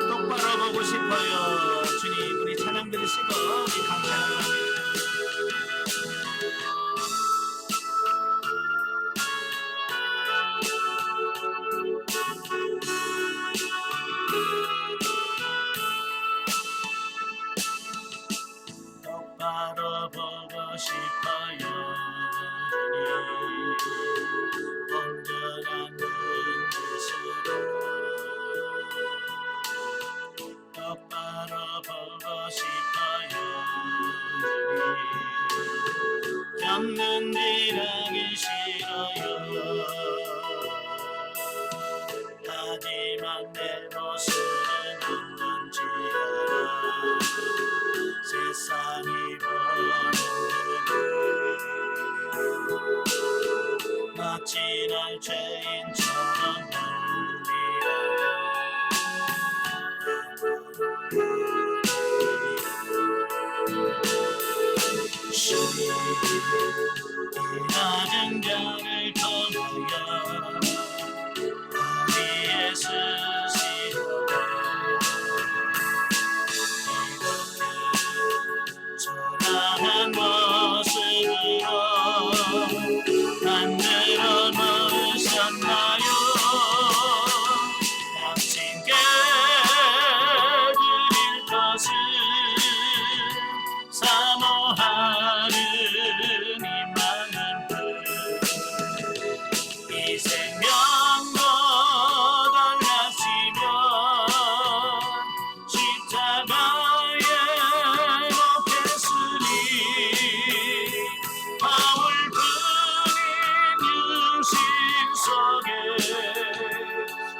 똑바로 보고 싶어요. 주님, 우리 찬양 들으시고 우리 감사합니다. 똑바로 보고 싶어요. 주님, 온전한 눈빛으로 똑바로 보고 싶어요. 주님, 없는 일 하기 싫어요. 하지만 내 모습은 없는지 알아. 세상이 보는 마치 날 죄인처럼 주님, 이 낮은 별을 떠나요. 우리의 스스로 초라한 모습으로 만들어 놓으셨나요? 당신께 드릴 것은 사모하는 이 많은 뜻, 이 생명도 달라지면 십자가에 못 했으니 바울뿐인 육신 속에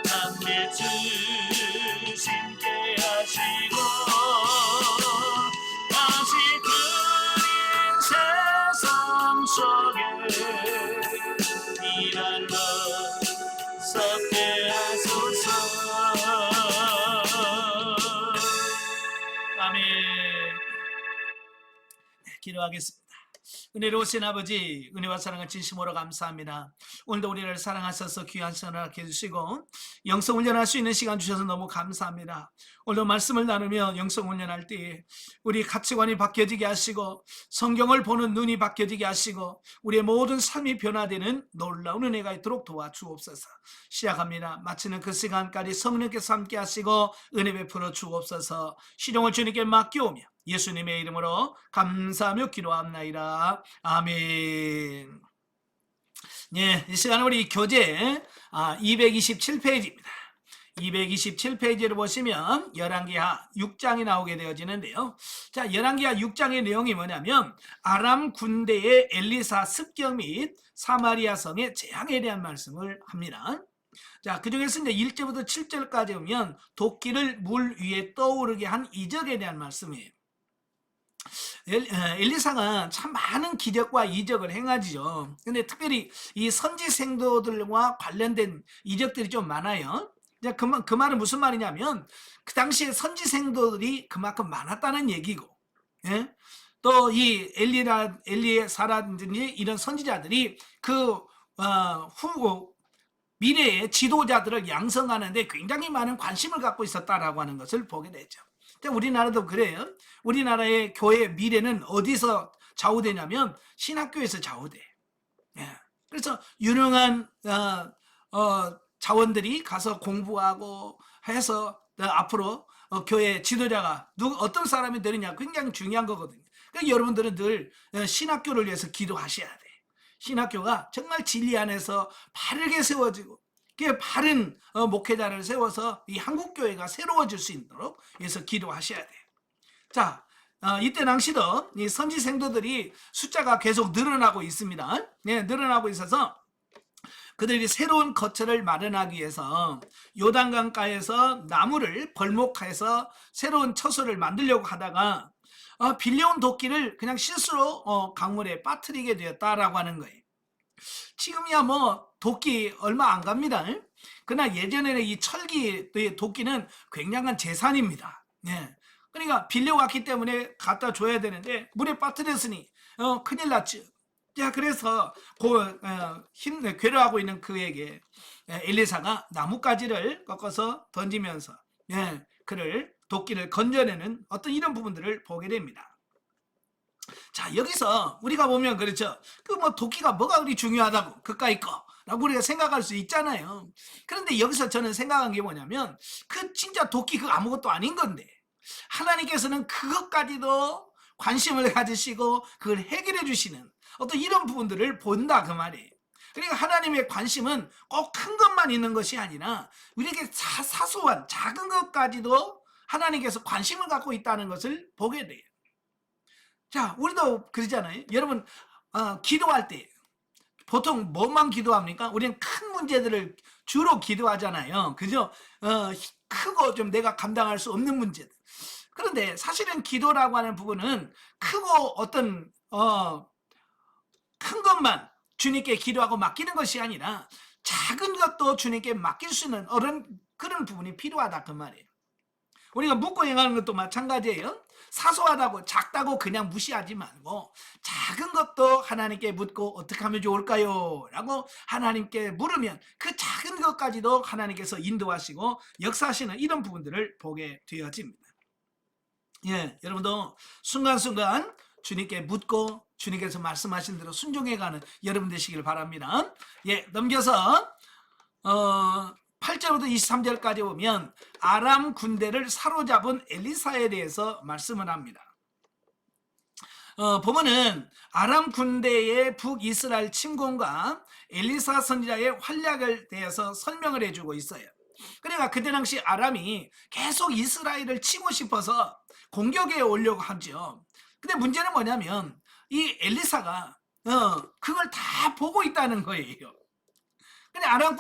담배 주심께 하시고 다시 그린 세상 속에 이랄로 썩게 하소서. 아멘. 기도하겠습니다. 은혜로우신 아버지, 은혜와 사랑을 진심으로 감사합니다. 오늘도 우리를 사랑하셔서 귀한 시간을 갖게 해주시고 영성 훈련할 수 있는 시간 주셔서 너무 감사합니다. 오늘도 말씀을 나누며 영성 훈련할 때 우리 가치관이 바뀌어지게 하시고 성경을 보는 눈이 바뀌어지게 하시고 우리의 모든 삶이 변화되는 놀라운 은혜가 있도록 도와주옵소서. 시작합니다. 마치는 그 시간까지 성령께서 함께 하시고 은혜 베풀어 주옵소서. 시종을 주님께 맡겨오며 예수님의 이름으로 감사하며 기도합나이다. 아멘. 예, 이 시간은 우리 교재 227페이지입니다. 227페이지를 보시면 열왕기하 6장이 나오게 되어지는데요. 자, 열왕기하 6장의 내용이 뭐냐면 아람 군대의 엘리사 습격 및 사마리아 성의 재앙에 대한 말씀을 합니다. 자, 그 중에서 이제 1절부터 7절까지 보면 도끼를 물 위에 떠오르게 한 이적에 대한 말씀이에요. 엘리사가 참 많은 기적과 이적을 행하지요. 근데 특별히 이 선지 생도들과 관련된 이적들이 좀 많아요. 그 말은 무슨 말이냐면 그 당시에 선지 생도들이 그만큼 많았다는 얘기고, 예? 또 이 엘리사라든지 이런 선지자들이 그 미래의 지도자들을 양성하는데 굉장히 많은 관심을 갖고 있었다라고 하는 것을 보게 되죠. 우리나라도 그래요. 우리나라의 교회 미래는 어디서 좌우되냐면 신학교에서 좌우돼. 예. 그래서 유능한 자원들이 가서 공부하고 해서 앞으로 교회 지도자가 어떤 사람이 되느냐 굉장히 중요한 거거든요. 그러니까 여러분들은 늘 신학교를 위해서 기도하셔야 돼. 신학교가 정말 진리 안에서 바르게 세워지고 바른 목회자를 세워서 이 한국교회가 새로워질 수 있도록 위해서 기도하셔야 돼요. 자, 이때 당시도 이 선지 생도들이 숫자가 계속 늘어나고 있습니다. 네, 늘어나고 있어서 그들이 새로운 거처를 마련하기 위해서 요단강가에서 나무를 벌목해서 새로운 처소를 만들려고 하다가 빌려온 도끼를 그냥 실수로 강물에 빠뜨리게 되었다라고 하는 거예요. 지금이야 뭐 도끼 얼마 안 갑니다. 그러나 예전에는 이 철기 도끼는 굉장한 재산입니다. 예. 그러니까 빌려왔기 때문에 갖다 줘야 되는데 물에 빠뜨렸으니 큰일 났죠. 자, 그래서 괴로워하고 있는 그에게 엘리사가 나뭇가지를 꺾어서 던지면서 그를 도끼를 건져내는 어떤 이런 부분들을 보게 됩니다. 자, 여기서 우리가 보면 그렇죠. 그 뭐 도끼가 뭐가 그리 중요하다고 그까이 거라고 우리가 생각할 수 있잖아요. 그런데 여기서 저는 생각한 게 뭐냐면 그 진짜 도끼 그 아무것도 아닌 건데 하나님께서는 그것까지도 관심을 가지시고 그걸 해결해 주시는 어떤 이런 부분들을 본다 그 말이에요. 그러니까 하나님의 관심은 꼭 큰 것만 있는 것이 아니라 우리에게 사소한 작은 것까지도 하나님께서 관심을 갖고 있다는 것을 보게 돼요. 자, 우리도 그러잖아요. 여러분 기도할 때 보통 뭐만 기도합니까? 우리는 큰 문제들을 주로 기도하잖아요. 그죠? 크고 좀 내가 감당할 수 없는 문제들. 그런데 사실은 기도라고 하는 부분은 크고 어떤 큰 것만 주님께 기도하고 맡기는 것이 아니라 작은 것도 주님께 맡길 수 있는 그런 부분이 필요하다 그 말이에요. 우리가 묻고 행하는 것도 마찬가지예요. 사소하다고 작다고 그냥 무시하지 말고 작은 것도 하나님께 묻고 어떻게 하면 좋을까요? 라고 하나님께 물으면 그 작은 것까지도 하나님께서 인도하시고 역사하시는 이런 부분들을 보게 되어집니다. 예, 여러분도 순간순간 주님께 묻고 주님께서 말씀하신 대로 순종해가는 여러분 되시길 바랍니다. 예, 넘겨서 8절부터 23절까지 보면 아람 군대를 사로잡은 엘리사에 대해서 말씀을 합니다. 보면은 아람 군대의 북이스라엘 침공과 엘리사 선지자의 활약을 대해서 설명을 해주고 있어요. 그러니까 그때 당시 아람이 계속 이스라엘을 치고 싶어서 공격에 오려고 하죠. 근데 문제는 뭐냐면 이 엘리사가 그걸 다 보고 있다는 거예요. 근데 아람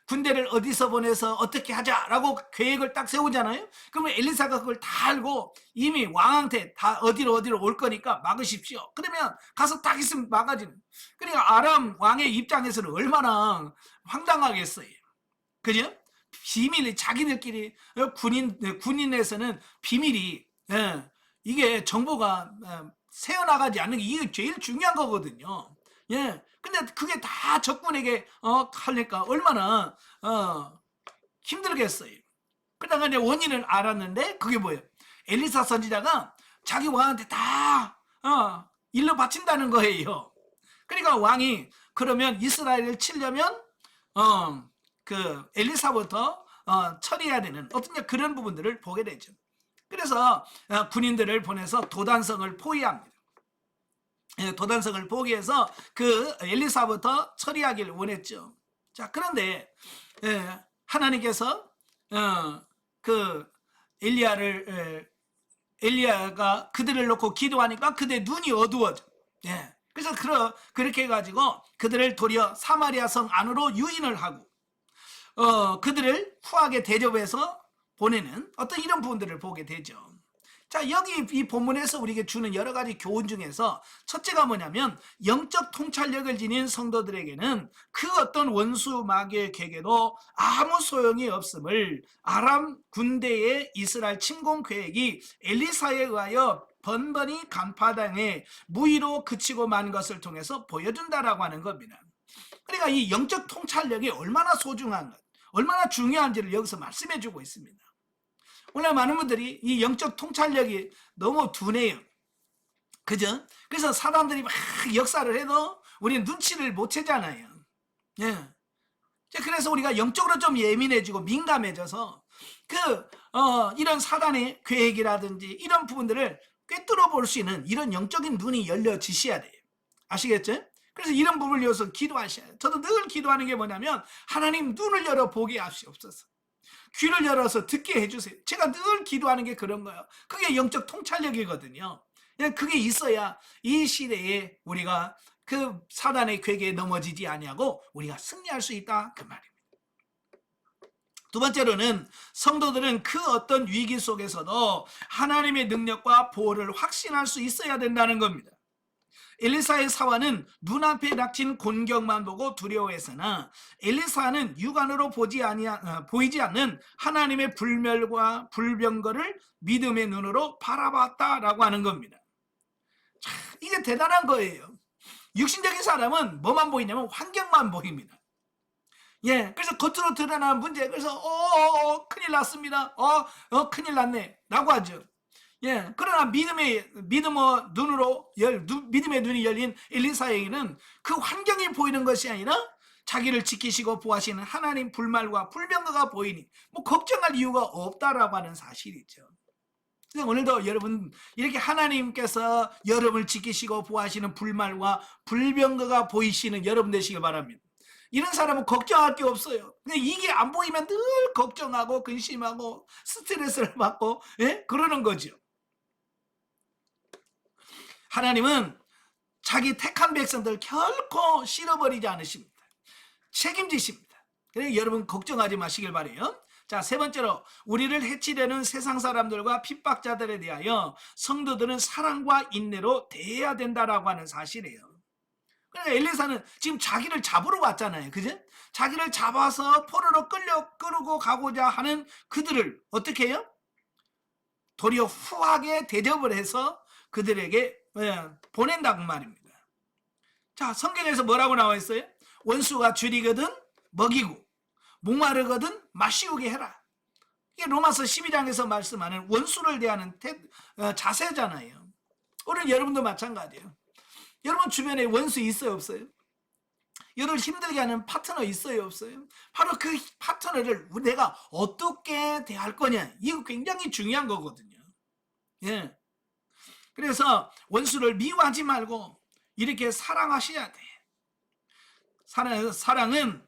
군대를 어디서 보내서 어떻게 하자라고 계획을 딱 세우잖아요. 그러면 엘리사가 그걸 다 알고 이미 왕한테 다 어디로 올 거니까 막으십시오. 그러면 가서 딱 있으면 막아지는. 그러니까 아람 왕의 입장에서는 얼마나 황당하겠어요. 그죠? 비밀이 자기들끼리 군인에서는 비밀이 이게 정보가 새어나가지 않는 게 이게 제일 중요한 거거든요. 예. 근데 그게 다 적군에게 하니까 얼마나 힘들겠어요. 그러다가 이제 원인을 알았는데 그게 뭐예요? 엘리사 선지자가 자기 왕한테 다 일러 바친다는 거예요. 그러니까 왕이 그러면 이스라엘을 치려면 그 엘리사부터 처리해야 되는 어떤 그런 부분들을 보게 되죠. 그래서 군인들을 보내서 도단성을 포위합니다. 도단성을 포기해서 그 엘리사부터 처리하기를 원했죠. 자, 그런데 하나님께서 그 엘리야가 그들을 놓고 기도하니까 그들의 눈이 어두워져. 그래서 그렇게 해가지고 그들을 도리어 사마리아 성 안으로 유인을 하고 그들을 후하게 대접해서 보내는 어떤 이런 부분들을 보게 되죠. 자, 여기 이 본문에서 우리에게 주는 여러 가지 교훈 중에서 첫째가 뭐냐면 영적 통찰력을 지닌 성도들에게는 그 어떤 원수 마귀의 계계도 아무 소용이 없음을 아람 군대의 이스라엘 침공 계획이 엘리사에 의하여 번번이 간파당해 무의로 그치고 만 것을 통해서 보여준다라고 하는 겁니다. 그러니까 이 영적 통찰력이 얼마나 소중한 것, 얼마나 중요한지를 여기서 말씀해 주고 있습니다. 오늘 많은 분들이 이 영적 통찰력이 너무 둔해요. 그죠? 그래서 사람들이 막 역사를 해도 우리는 눈치를 못 채잖아요. 그래서 우리가 영적으로 좀 예민해지고 민감해져서 이런 사단의 계획이라든지 이런 부분들을 꿰뚫어 볼 수 있는 이런 영적인 눈이 열려지셔야 돼요. 아시겠죠? 그래서 이런 부분을 위해서 기도하셔야 돼요. 저도 늘 기도하는 게 뭐냐면 하나님 눈을 열어 보게 하시옵소서. 귀를 열어서 듣게 해주세요. 제가 늘 기도하는 게 그런 거예요. 그게 영적 통찰력이거든요. 그게 있어야 이 시대에 우리가 그 사단의 괴계에 넘어지지 아니하고 우리가 승리할 수 있다 그 말입니다. 두 번째로는 성도들은 그 어떤 위기 속에서도 하나님의 능력과 보호를 확신할 수 있어야 된다는 겁니다. 엘리사의 사화는 눈앞에 닥친 곤경만 보고 두려워했으나 엘리사는 육안으로 보이지 않는 하나님의 불멸과 불병거를 믿음의 눈으로 바라봤다라고 하는 겁니다. 참, 이게 대단한 거예요. 육신적인 사람은 뭐만 보이냐면 환경만 보입니다. 예, 그래서 겉으로 드러나는 문제, 그래서 큰일 났습니다. 큰일 났네 라고 하죠. 예, 그러나 믿음의 눈으로 믿음의 눈이 열린 엘리사에게는 그 환경이 보이는 것이 아니라 자기를 지키시고 보호하시는 하나님 불말과 불병거가 보이니 뭐 걱정할 이유가 없다라고 하는 사실이죠. 그래서 오늘도 여러분 이렇게 하나님께서 여러분을 지키시고 보호하시는 불말과 불병거가 보이시는 여러분 되시길 바랍니다. 이런 사람은 걱정할 게 없어요. 근데 이게 안 보이면 늘 걱정하고 근심하고 스트레스를 받고, 예? 그러는 거죠. 하나님은 자기 택한 백성들 결코 실어버리지 않으십니다. 책임지십니다. 그래서 여러분 걱정하지 마시길 바라요. 자, 세 번째로 우리를 해치려는 세상 사람들과 핍박자들에 대하여 성도들은 사랑과 인내로 대해야 된다라고 하는 사실이에요. 그러니까 엘리사는 지금 자기를 잡으러 왔잖아요. 그죠? 자기를 잡아서 포로로 끌고 가고자 하는 그들을 어떻게 해요? 도리어 후하게 대접을 해서 그들에게 보낸다고 말입니다. 자, 성경에서 뭐라고 나와 있어요? 원수가 줄이거든 먹이고 목마르거든 마시우게 해라. 이게 로마서 12장에서 말씀하는 원수를 대하는 자세잖아요. 오늘 여러분도 마찬가지예요. 여러분 주변에 원수 있어요 없어요? 여러분을 힘들게 하는 파트너 있어요 없어요? 바로 그 파트너를 내가 어떻게 대할 거냐, 이거 굉장히 중요한 거거든요. 예. 그래서 원수를 미워하지 말고 이렇게 사랑하셔야 돼. 사랑은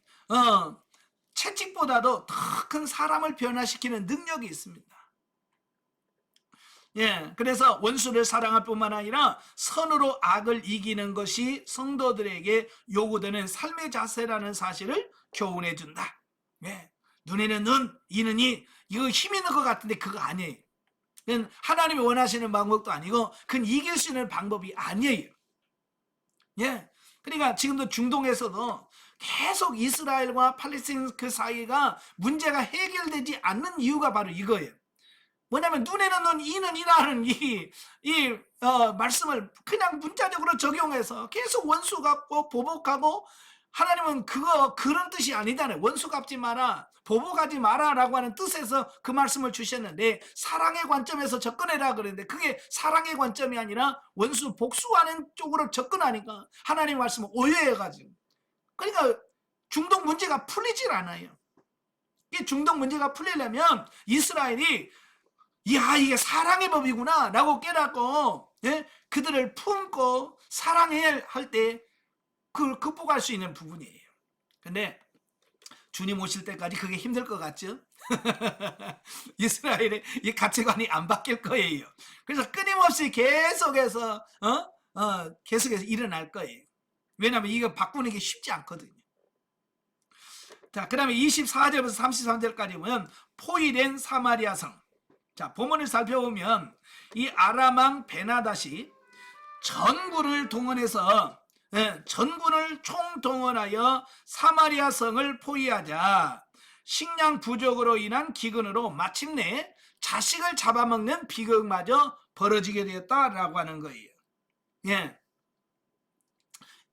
채찍보다도 더 큰 사람을 변화시키는 능력이 있습니다. 예, 그래서 원수를 사랑할 뿐만 아니라 선으로 악을 이기는 것이 성도들에게 요구되는 삶의 자세라는 사실을 교훈해 준다. 예, 눈에는 눈, 이는 이, 이거 힘 있는 것 같은데 그거 아니에요. 그건 하나님이 원하시는 방법도 아니고 그건 이길 수 있는 방법이 아니에요. 예, 그러니까 지금도 중동에서도 계속 이스라엘과 팔레스타인 그 사이가 문제가 해결되지 않는 이유가 바로 이거예요. 뭐냐면 눈에는 눈, 이는 이라는 이 말씀을 그냥 문자적으로 적용해서 계속 원수 갚고 보복하고, 하나님은 그런 뜻이 아니잖아요. 원수 갚지 마라, 보복하지 마라 라고 하는 뜻에서 그 말씀을 주셨는데 사랑의 관점에서 접근해라 그랬는데 그게 사랑의 관점이 아니라 원수 복수하는 쪽으로 접근하니까 하나님 말씀을 오해해가지고, 그러니까 중동 문제가 풀리질 않아요. 이 중동 문제가 풀리려면 이스라엘이 이게 사랑의 법이구나 라고 깨닫고, 예? 그들을 품고 사랑해야 할 때 그걸 극복할 수 있는 부분이에요. 근데 주님 오실 때까지 그게 힘들 것 같죠? 이스라엘의 이 가치관이 안 바뀔 거예요. 그래서 끊임없이 계속해서 일어날 거예요. 왜냐하면 이거 바꾸는 게 쉽지 않거든요. 자, 그 다음에 24절부터 33절까지 보면 포위된 사마리아 성. 자, 본문을 살펴보면 이 아람왕 베나닷이 전군을 총동원하여 사마리아 성을 포위하자 식량 부족으로 인한 기근으로 마침내 자식을 잡아먹는 비극마저 벌어지게 되었다라고 하는 거예요. 예.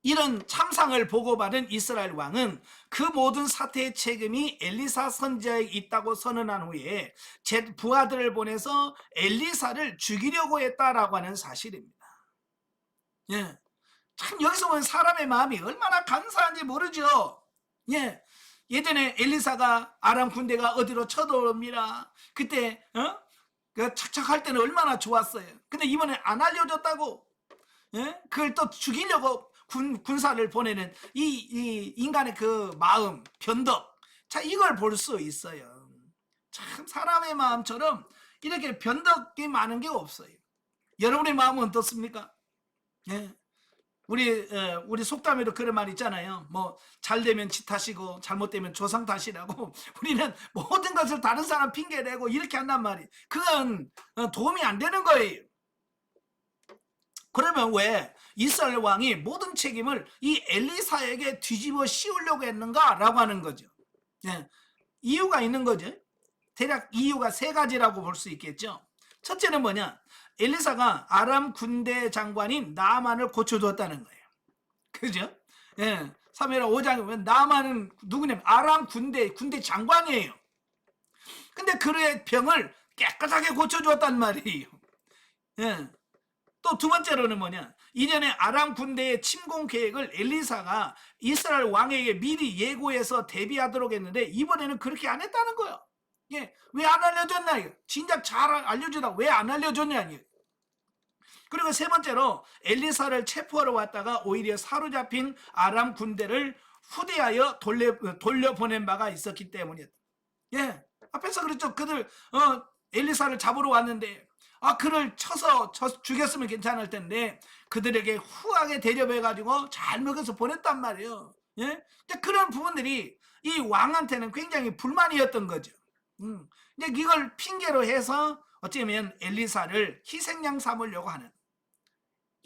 이런 참상을 보고받은 이스라엘 왕은 그 모든 사태의 책임이 엘리사 선지자에게 있다고 선언한 후에 제 부하들을 보내서 엘리사를 죽이려고 했다라고 하는 사실입니다. 예, 참 여기서 보면 사람의 마음이 얼마나 간사한지 모르죠. 예, 예전에 엘리사가 아람 군대가 어디로 쳐들어옵니다. 그때 그 착착할 때는 얼마나 좋았어요. 근데 이번에 안 알려줬다고, 예? 그걸 또 죽이려고 군사를 보내는 이 인간의 그 마음 변덕, 자, 이걸 볼 수 있어요. 참 사람의 마음처럼 이렇게 변덕이 많은 게 없어요. 여러분의 마음은 어떻습니까? 예. 우리 속담에도 그런 말 있잖아요. 뭐 잘 되면 지 탓이고 잘못되면 조상 탓이라고. 우리는 모든 것을 다른 사람 핑계대고 이렇게 한단 말이에요. 그건 도움이 안 되는 거예요. 그러면 왜 이스라엘 왕이 모든 책임을 이 엘리사에게 뒤집어 씌우려고 했는가라고 하는 거죠. 예, 이유가 있는 거죠. 대략 이유가 세 가지라고 볼 수 있겠죠. 첫째는 뭐냐? 엘리사가 아람 군대 장관인 나아만을 고쳐두었다는 거예요. 그죠? 예. 사무엘하 5장에 보면 나만은 누구냐면 아람 군대 장관이에요. 근데 그의 병을 깨끗하게 고쳐주었단 말이에요. 예. 또 두 번째로는 뭐냐? 이전에 아람 군대의 침공 계획을 엘리사가 이스라엘 왕에게 미리 예고해서 대비하도록 했는데 이번에는 그렇게 안 했다는 거예요. 예. 왜 안 알려줬냐? 진작 잘 알려주다 왜 안 알려줬냐? 그리고 세 번째로 엘리사를 체포하러 왔다가 오히려 사로잡힌 아람 군대를 후대하여 돌려보낸 바가 있었기 때문이었다. 예. 앞에서 그랬죠. 그들 엘리사를 잡으러 왔는데 그를 쳐서 죽였으면 괜찮을 텐데 그들에게 후하게 대접해가지고 잘 먹여서 보냈단 말이에요. 예? 그런 부분들이 이 왕한테는 굉장히 불만이었던 거죠. 이제 이걸 핑계로 해서 어쩌면 엘리사를 희생양 삼으려고 하는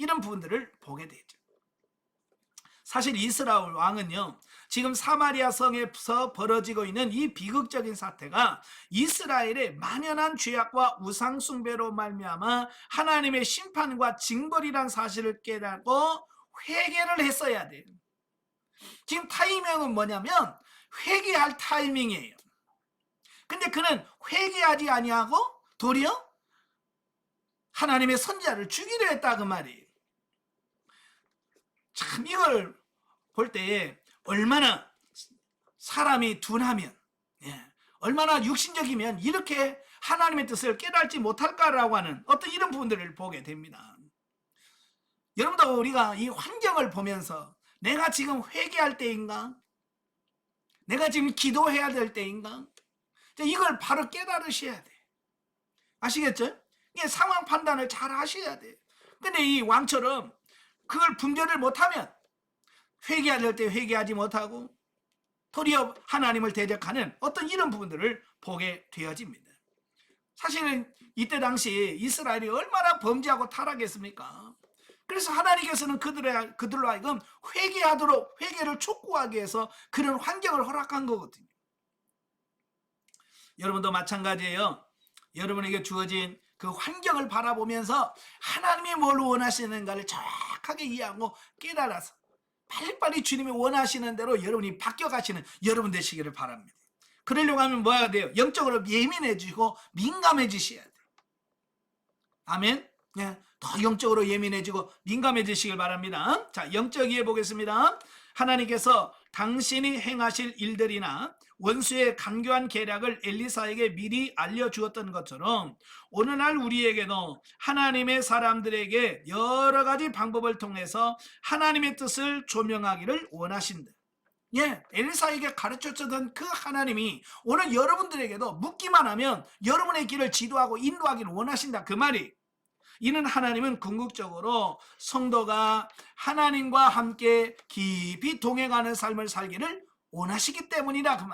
이런 부분들을 보게 되죠. 사실 이스라엘 왕은요, 지금 사마리아 성에서 벌어지고 있는 이 비극적인 사태가 이스라엘의 만연한 죄악과 우상 숭배로 말미암아 하나님의 심판과 징벌이란 사실을 깨닫고 회개를 했어야 돼요. 지금 타이밍은 뭐냐면 회개할 타이밍이에요. 근데 그는 회개하지 아니하고 도리어 하나님의 선지자를 죽이려 했다 그 말이에요. 참 이걸 볼 때 얼마나 사람이 둔하면, 얼마나 육신적이면 이렇게 하나님의 뜻을 깨달지 못할까라고 하는 어떤 이런 부분들을 보게 됩니다. 여러분도 우리가 이 환경을 보면서 내가 지금 회개할 때인가? 내가 지금 기도해야 될 때인가? 이걸 바로 깨달으셔야 돼. 아시겠죠? 이게 상황 판단을 잘 하셔야 돼. 근데 이 왕처럼 그걸 분별을 못하면 회개할 때 회개하지 못하고 도리어 하나님을 대적하는 어떤 이런 부분들을 보게 되어집니다. 사실은 이때 당시 이스라엘이 얼마나 범죄하고 타락했습니까? 그래서 하나님께서는 그들로 하여금 회개하도록 회개를 촉구하기 위해서 그런 환경을 허락한 거거든요. 여러분도 마찬가지예요. 여러분에게 주어진 그 환경을 바라보면서 하나님이 뭘 원하시는가를 정확하게 이해하고 깨달아서 빨리빨리 주님이 원하시는 대로 여러분이 바뀌어가시는 여러분 되시기를 바랍니다. 그러려고 하면 뭐가 돼요? 영적으로 예민해지고 민감해지셔야 돼요. 아멘. 더 영적으로 예민해지고 민감해지시길 바랍니다. 자, 영적 이해 보겠습니다. 하나님께서 당신이 행하실 일들이나 원수의 간교한 계략을 엘리사에게 미리 알려주었던 것처럼 오늘날 우리에게도 하나님의 사람들에게 여러 가지 방법을 통해서 하나님의 뜻을 조명하기를 원하신다. 엘리사에게 가르쳐주던 그 하나님이 오늘 여러분들에게도 묻기만 하면 여러분의 길을 지도하고 인도하기를 원하신다 그 말이. 이는 하나님은 궁극적으로 성도가 하나님과 함께 깊이 동행하는 삶을 살기를 원하시기 때문이다 그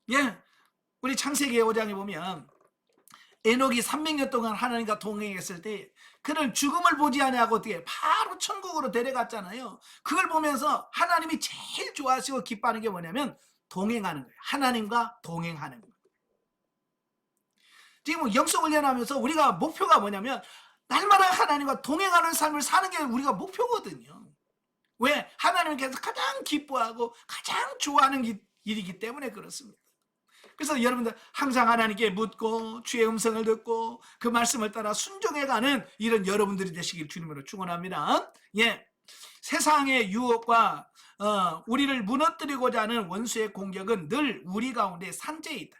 말이에요. 우리 창세기 5장에 보면 에녹이 300년 동안 하나님과 동행했을 때 그를 죽음을 보지 아니하고 어떻게 바로 천국으로 데려갔잖아요. 그걸 보면서 하나님이 제일 좋아하시고 기뻐하는 게 뭐냐면 동행하는 거예요. 하나님과 동행하는 거예요. 지금 영성 훈련하면서 우리가 목표가 뭐냐면 날마다 하나님과 동행하는 삶을 사는 게 우리가 목표거든요. 왜? 하나님께서 가장 기뻐하고 가장 좋아하는 일이기 때문에 그렇습니다. 그래서 여러분들 항상 하나님께 묻고 주의 음성을 듣고 그 말씀을 따라 순종해가는 이런 여러분들이 되시길 주님으로 축원합니다. 세상의 유혹과 우리를 무너뜨리고자 하는 원수의 공격은 늘 우리 가운데 산재에 있다.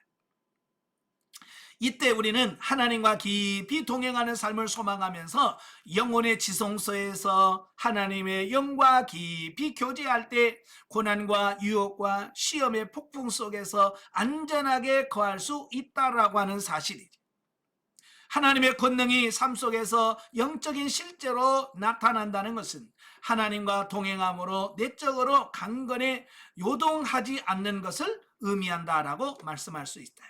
이때 우리는 하나님과 깊이 동행하는 삶을 소망하면서 영혼의 지성소에서 하나님의 영과 깊이 교제할 때 고난과 유혹과 시험의 폭풍 속에서 안전하게 거할 수 있다라고 하는 사실이죠. 하나님의 권능이 삶 속에서 영적인 실제로 나타난다는 것은 하나님과 동행함으로 내적으로 강건에 요동하지 않는 것을 의미한다라고 말씀할 수 있다.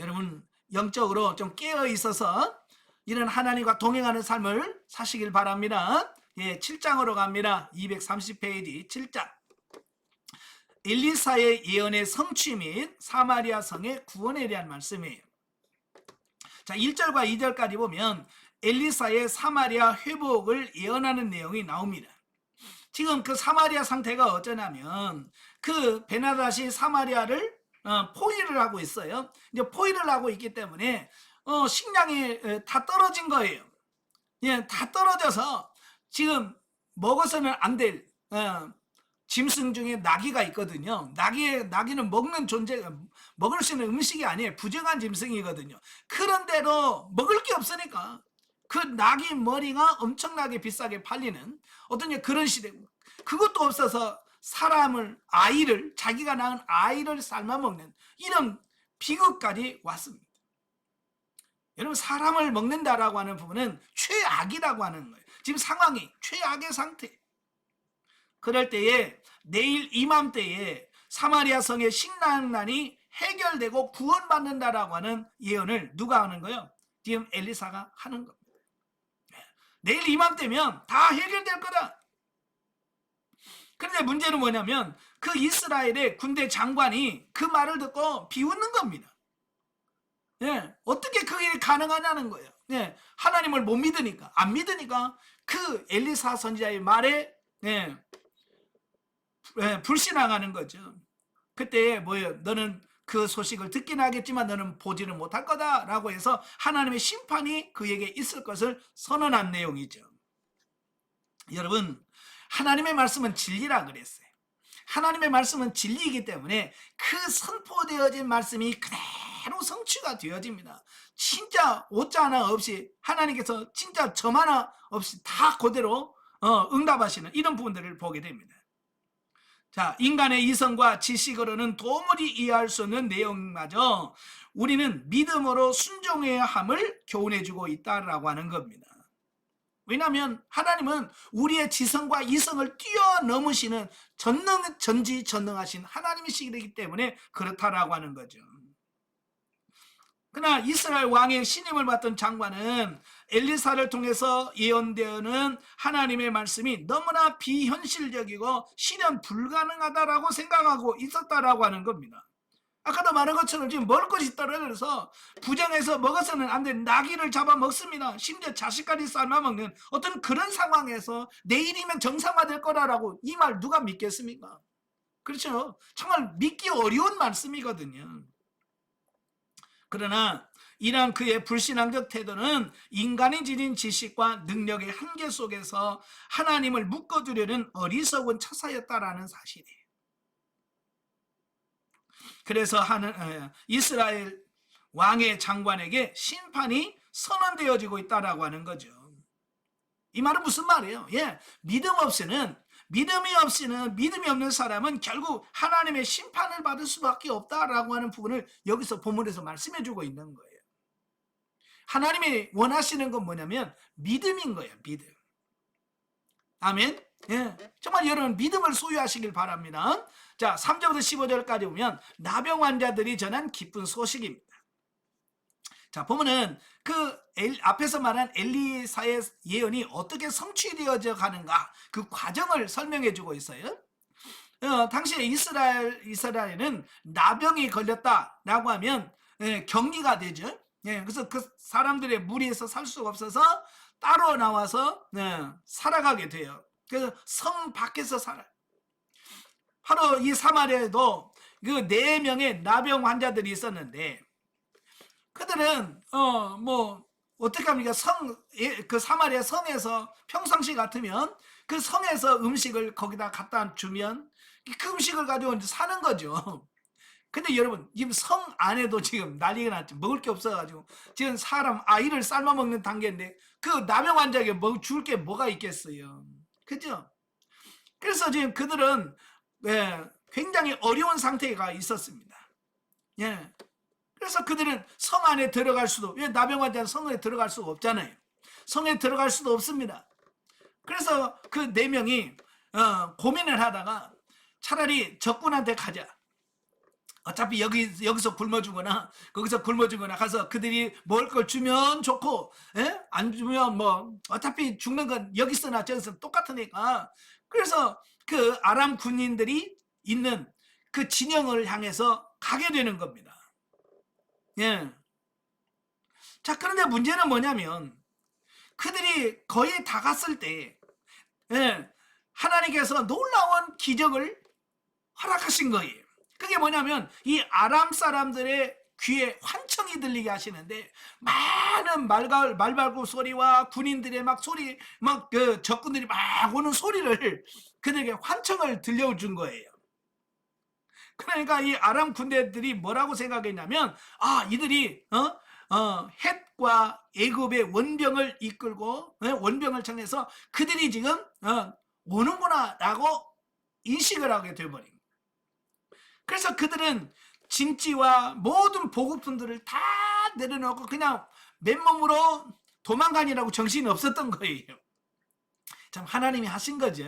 여러분 영적으로 좀 깨어 있어서 이런 하나님과 동행하는 삶을 사시길 바랍니다. 7장으로 갑니다. 230페이지 7장. 엘리사의 예언의 성취 및 사마리아 성의 구원에 대한 말씀이에요. 자, 1절과 2절까지 보면 엘리사의 사마리아 회복을 예언하는 내용이 나옵니다. 지금 그 사마리아 상태가 어쩌냐면 그 베나닷이 사마리아를 포위를 하고 있어요. 이제 포위를 하고 있기 때문에 식량이 다 떨어진 거예요. 예, 다 떨어져서 지금 먹어서는 안 될 짐승 중에 나귀가 있거든요. 나귀는 먹는 존재, 먹을 수 있는 음식이 아니에요. 부정한 짐승이거든요. 그런데도 먹을 게 없으니까 그 나귀 머리가 엄청나게 비싸게 팔리는 어떤 그런 시대. 그것도 없어서 아이를, 자기가 낳은 아이를 삶아먹는 이런 비극까지 왔습니다. 여러분, 사람을 먹는다라고 하는 부분은 최악이라고 하는 거예요. 지금 상황이 최악의 상태. 그럴 때에 내일 이맘때에 사마리아 성의 식량난이 해결되고 구원받는다라고 하는 예언을 누가 하는 거예요? 지금 엘리사가 하는 겁니다. 내일 이맘때면 다 해결될 거다. 그런데 문제는 뭐냐면 그 이스라엘의 군대 장관이 그 말을 듣고 비웃는 겁니다. 예, 어떻게 그게 가능하냐는 거예요. 예, 하나님을 못 믿으니까, 안 믿으니까 그 엘리사 선지자의 말에 불신앙하는 거죠. 그때 뭐예요? 너는 그 소식을 듣긴 하겠지만 너는 보지는 못할 거다라고 해서 하나님의 심판이 그에게 있을 것을 선언한 내용이죠. 여러분, 하나님의 말씀은 진리라 그랬어요. 하나님의 말씀은 진리이기 때문에 그 선포되어진 말씀이 그대로 성취가 되어집니다. 진짜 오자 하나 없이 하나님께서 진짜 점 하나 없이 다 그대로 응답하시는 이런 부분들을 보게 됩니다. 자, 인간의 이성과 지식으로는 도무지 이해할 수 없는 내용마저 우리는 믿음으로 순종해야 함을 교훈해주고 있다라고 하는 겁니다. 왜냐하면 하나님은 우리의 지성과 이성을 뛰어넘으시는 전지전능하신 하나님이시기 때문에 그렇다라고 하는 거죠. 그러나 이스라엘 왕의 신임을 받던 장관은 엘리사를 통해서 예언되는 하나님의 말씀이 너무나 비현실적이고 실현 불가능하다라고 생각하고 있었다라고 하는 겁니다. 아까도 말한 것처럼 지금 먹을 것이 떨어져서 부정해서 먹어서는 안 되는 나귀를 잡아 먹습니다. 심지어 자식까지 삶아 먹는 어떤 그런 상황에서 내일이면 정상화될 거라고 이 말 누가 믿겠습니까? 그렇죠. 정말 믿기 어려운 말씀이거든요. 그러나 이러한 그의 불신앙적 태도는 인간이 지닌 지식과 능력의 한계 속에서 하나님을 묶어두려는 어리석은 처사였다라는 사실이에요. 그래서 이스라엘 왕의 장관에게 심판이 선언되어지고 있다라고 하는 거죠. 이 말은 무슨 말이에요? 예, 믿음이 없는 사람은 결국 하나님의 심판을 받을 수밖에 없다라고 하는 부분을 여기서 본문에서 말씀해 주고 있는 거예요. 하나님이 원하시는 건 뭐냐면 믿음인 거예요. 믿음. 아멘. 예, 정말 여러분 믿음을 소유하시길 바랍니다. 자, 3절부터 15절까지 보면 나병 환자들이 전한 기쁜 소식입니다. 자, 보면은 그 앞에서 말한 엘리사의 예언이 어떻게 성취되어져 가는가 그 과정을 설명해 주고 있어요. 당시에 이스라엘은 나병이 걸렸다라고 하면 격리가 되죠. 그래서 그 사람들의 무리에서 살 수가 없어서 따로 나와서 살아가게 돼요. 그래서 성 밖에서 살아요. 바로 이 사마리아에도 그 4명의 나병 환자들이 있었는데 그들은 어떻게 합니까? 그 사마리아 성에서 평상시 같으면 그 성에서 음식을 거기다 갖다 주면 그 음식을 가지고 이제 사는 거죠. 근데 여러분 지금 성 안에도 지금 난리가 났죠. 먹을 게 없어가지고 지금 사람 아이를 삶아 먹는 단계인데 그 나병 환자에게 줄 게 뭐가 있겠어요. 그죠? 그래서 지금 그들은 굉장히 어려운 상태가 있었습니다. 예. 그래서 그들은 성 안에 들어갈 수도, 왜 나병 환자는 성에 들어갈 수가 없잖아요. 성에 들어갈 수도 없습니다. 그래서 그 4명이 고민을 하다가 차라리 적군한테 가자. 어차피 여기서 굶어 죽거나 거기서 굶어 죽거나 가서 그들이 먹을 걸 주면 좋고 안 주면 뭐 어차피 죽는 건 여기서나 저기서 똑같으니까. 그래서 그 아람 군인들이 있는 그 진영을 향해서 가게 되는 겁니다. 예. 자, 그런데 문제는 뭐냐면 그들이 거의 다 갔을 때, 예, 하나님께서 놀라운 기적을 허락하신 거예요. 그게 뭐냐면 이 아람 사람들의 귀에 환청이 들리게 하시는데, 많은 말발굽 소리와 군인들의 막 소리, 막 그 적군들이 막 오는 소리를 그들에게 환청을 들려준 거예요. 그러니까 이 아람 군대들이 뭐라고 생각했냐면, 이들이 헷과 애굽의 원병을 이끌고 원병을 청해서 그들이 지금 오는구나라고 인식을 하게 되어버린 거예요. 그래서 그들은 진지와 모든 보급품들을 다 내려놓고 그냥 맨몸으로 도망가니라고 정신이 없었던 거예요. 참 하나님이 하신 거죠.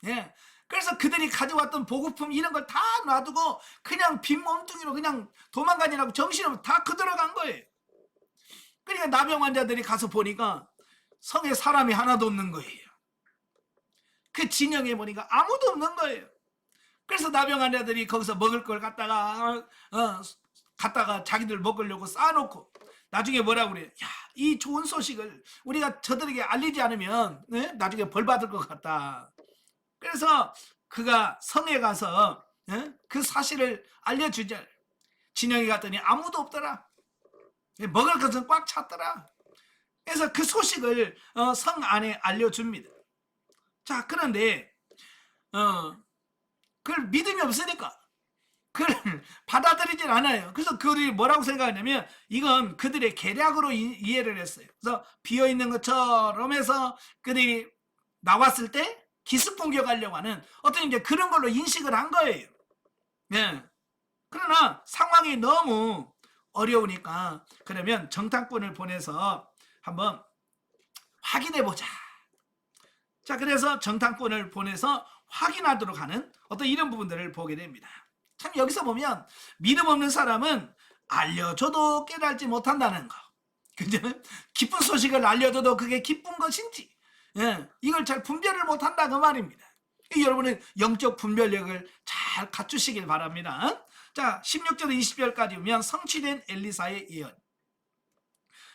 예. 그래서 그들이 가져왔던 보급품 이런 걸 다 놔두고 그냥 빈 몸뚱이로 그냥 도망가니라고 정신없이 다 그들어간 거예요. 그러니까 나병 환자들이 가서 보니까 성에 사람이 하나도 없는 거예요. 그 진영에 보니까 아무도 없는 거예요. 그래서 나병 환자들이 거기서 먹을 걸 갖다가 자기들 먹으려고 쌓아놓고 나중에 뭐라고 그래요? 야, 이 좋은 소식을 우리가 저들에게 알리지 않으면 나중에 벌 받을 것 같다. 그래서 그가 성에 가서 그 사실을 알려주자. 진영에 갔더니 아무도 없더라. 먹을 것은 꽉 찼더라. 그래서 그 소식을 성 안에 알려줍니다. 자, 그런데 그걸 믿음이 없으니까 그걸 받아들이질 않아요. 그래서 그들이 뭐라고 생각하냐면 이건 그들의 계략으로 이해를 했어요. 그래서 비어있는 것처럼 해서 그들이 나왔을 때 기습 공격하려고 하는 어떤 이제 그런 걸로 인식을 한 거예요. 네. 그러나 상황이 너무 어려우니까 그러면 정탐꾼을 보내서 한번 확인해 보자. 자, 그래서 정탐꾼을 보내서 확인하도록 하는 어떤 이런 부분들을 보게 됩니다. 참 여기서 보면 믿음 없는 사람은 알려줘도 깨달지 못한다는 거. 그죠? 기쁜 소식을 알려줘도 그게 기쁜 것인지 이걸 잘 분별을 못한다 그 말입니다. 여러분은 영적 분별력을 잘 갖추시길 바랍니다. 자, 16절 20절까지 보면 성취된 엘리사의 예언.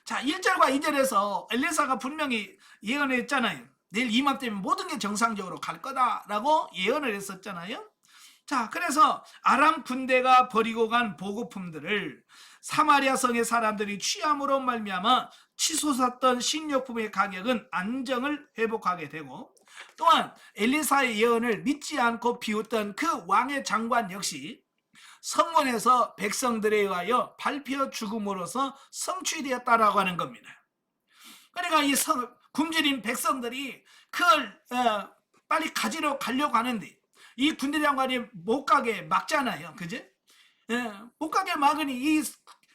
자, 1절과 2절에서 엘리사가 분명히 예언을 했잖아요. 내일 이맘때면 모든 게 정상적으로 갈 거다라고 예언을 했었잖아요. 자, 그래서 아람 군대가 버리고 간 보급품들을 사마리아 성의 사람들이 취함으로 말미암아 치솟았던 식료품의 가격은 안정을 회복하게 되고, 또한 엘리사의 예언을 믿지 않고 비웃던 그 왕의 장관 역시 성문에서 백성들에 의하여 밟혀 죽음으로써 성취되었다라고 하는 겁니다. 그러니까 이 굶주린 백성들이 그걸 빨리 가지러 가려고 하는데 이 군대 장관이 못 가게 막잖아요. 그제? 못 가게 막으니 이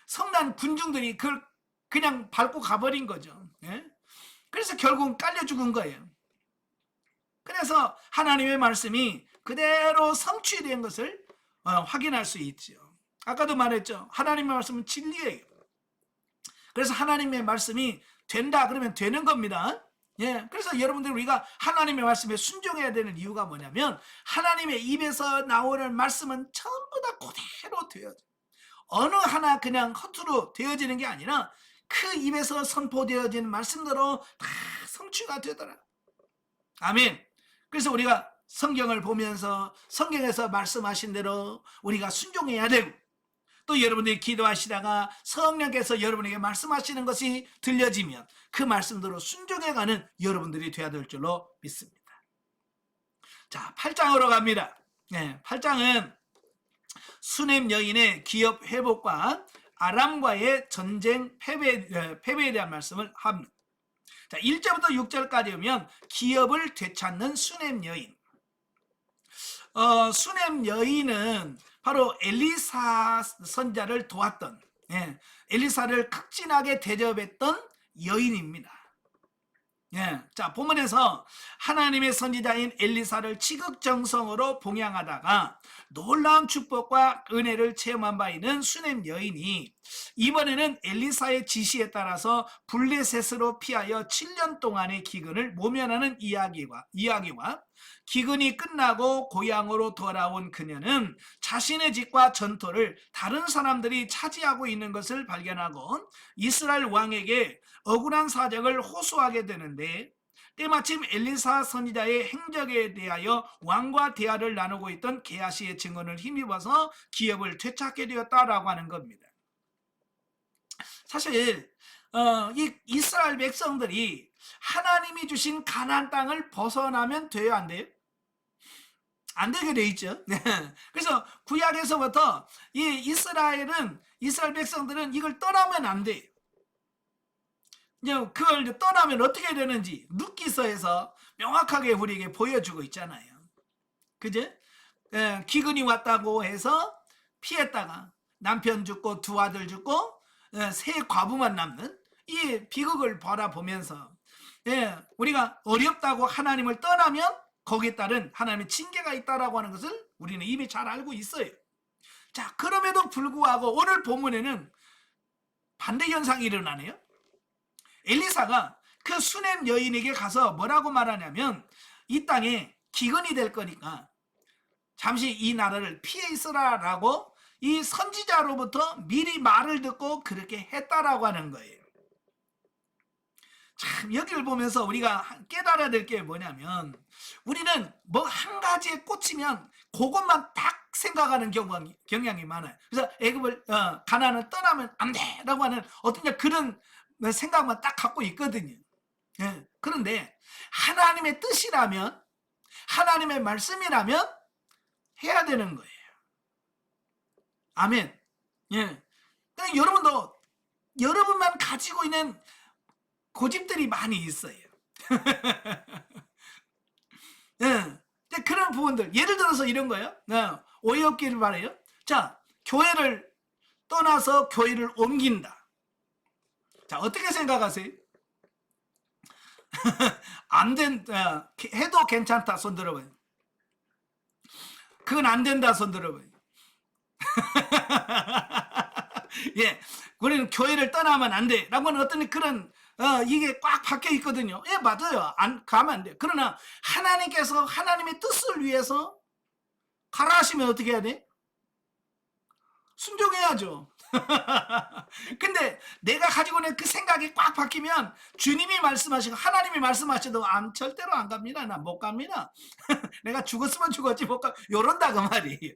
성난 군중들이 그걸 그냥 밟고 가버린 거죠. 그래서 결국은 깔려 죽은 거예요. 그래서 하나님의 말씀이 그대로 성취된 것을 확인할 수 있죠. 아까도 말했죠. 하나님의 말씀은 진리예요. 그래서 하나님의 말씀이 된다 그러면 되는 겁니다. 그래서 여러분들 우리가 하나님의 말씀에 순종해야 되는 이유가 뭐냐면 하나님의 입에서 나오는 말씀은 전부 다 그대로 되어져. 어느 하나 그냥 허투루 되어지는 게 아니라 그 입에서 선포되어지는 말씀대로 다 성취가 되더라. 아멘. 그래서 우리가 성경을 보면서 성경에서 말씀하신 대로 우리가 순종해야 되고, 또 여러분들이 기도하시다가 성령께서 여러분에게 말씀하시는 것이 들려지면 그 말씀대로 순종해가는 여러분들이 되어야 될 줄로 믿습니다. 자, 8장으로 갑니다. 8장은 수넴 여인의 기업 회복과 아람과의 전쟁 패배에 대한 말씀을 합니다. 자, 1절부터 6절까지 보면 기업을 되찾는 수넴 여인. 수넴 여인은 바로 엘리사 선자를 도왔던, 엘리사를 극진하게 대접했던 여인입니다. 자, 본문에서 하나님의 선지자인 엘리사를 지극정성으로 봉양하다가 놀라운 축복과 은혜를 체험한 바 있는 수넴 여인이 이번에는 엘리사의 지시에 따라서 블레셋으로 피하여 7년 동안의 기근을 모면하는 이야기와 기근이 끝나고 고향으로 돌아온 그녀는 자신의 집과 전토를 다른 사람들이 차지하고 있는 것을 발견하고 이스라엘 왕에게 억울한 사정을 호소하게 되는데, 때마침 엘리사 선지자의 행적에 대하여 왕과 대화를 나누고 있던 게하시의 증언을 힘입어서 기업을 되찾게 되었다라고 하는 겁니다. 사실 이 이스라엘 백성들이 하나님이 주신 가나안 땅을 벗어나면 돼요, 안 돼요? 안 되게 돼 있죠. 그래서 구약에서부터 이 이스라엘 백성들은 이걸 떠나면 안 돼요. 그걸 떠나면 어떻게 되는지 룻기서에서 명확하게 우리에게 보여주고 있잖아요. 그죠? 기근이 왔다고 해서 피했다가 남편 죽고 두 아들 죽고 세 과부만 남는 이 비극을 바라보면서 우리가 어렵다고 하나님을 떠나면 거기에 따른 하나님의 징계가 있다라고 하는 것을 우리는 이미 잘 알고 있어요. 자, 그럼에도 불구하고 오늘 본문에는 반대 현상이 일어나네요. 엘리사가 그 수넴 여인에게 가서 뭐라고 말하냐면, 이 땅에 기근이 될 거니까 잠시 이 나라를 피해 있으라라고 이 선지자로부터 미리 말을 듣고 그렇게 했다라고 하는 거예요. 참, 여기를 보면서 우리가 깨달아야 될 게 뭐냐면, 우리는 뭐 한 가지에 꽂히면 그것만 딱 생각하는 경향이 많아요. 그래서 애굽을 가나안을 떠나면 안 돼라고 하는 어떤 그런 생각만 딱 갖고 있거든요. 그런데 하나님의 뜻이라면, 하나님의 말씀이라면 해야 되는 거예요. 아멘. 여러분도 여러분만 가지고 있는 고집들이 많이 있어요. 그런 부분들, 예를 들어서 이런 거예요. 오해 없기를 바라요. 자, 교회를 떠나서 교회를 옮긴다. 자, 어떻게 생각하세요? 해도 괜찮다 손 들어봐요. 그건 안 된다 손 들어봐요. 예, 우리는 교회를 떠나면 안 돼 라고 하는 어떤 그런 이게 꽉 박혀 있거든요. 예, 맞아요. 가면 안 돼. 그러나 하나님께서 하나님의 뜻을 위해서 가라 하시면 어떻게 해야 돼? 순종해야죠. 근데 내가 가지고 있는 그 생각이 꽉 박히면 주님이 말씀하시고 하나님이 말씀하셔도 절대로 안 갑니다. 나 못 갑니다. 내가 죽었으면 죽었지 못 가. 요런다 그 말이에요.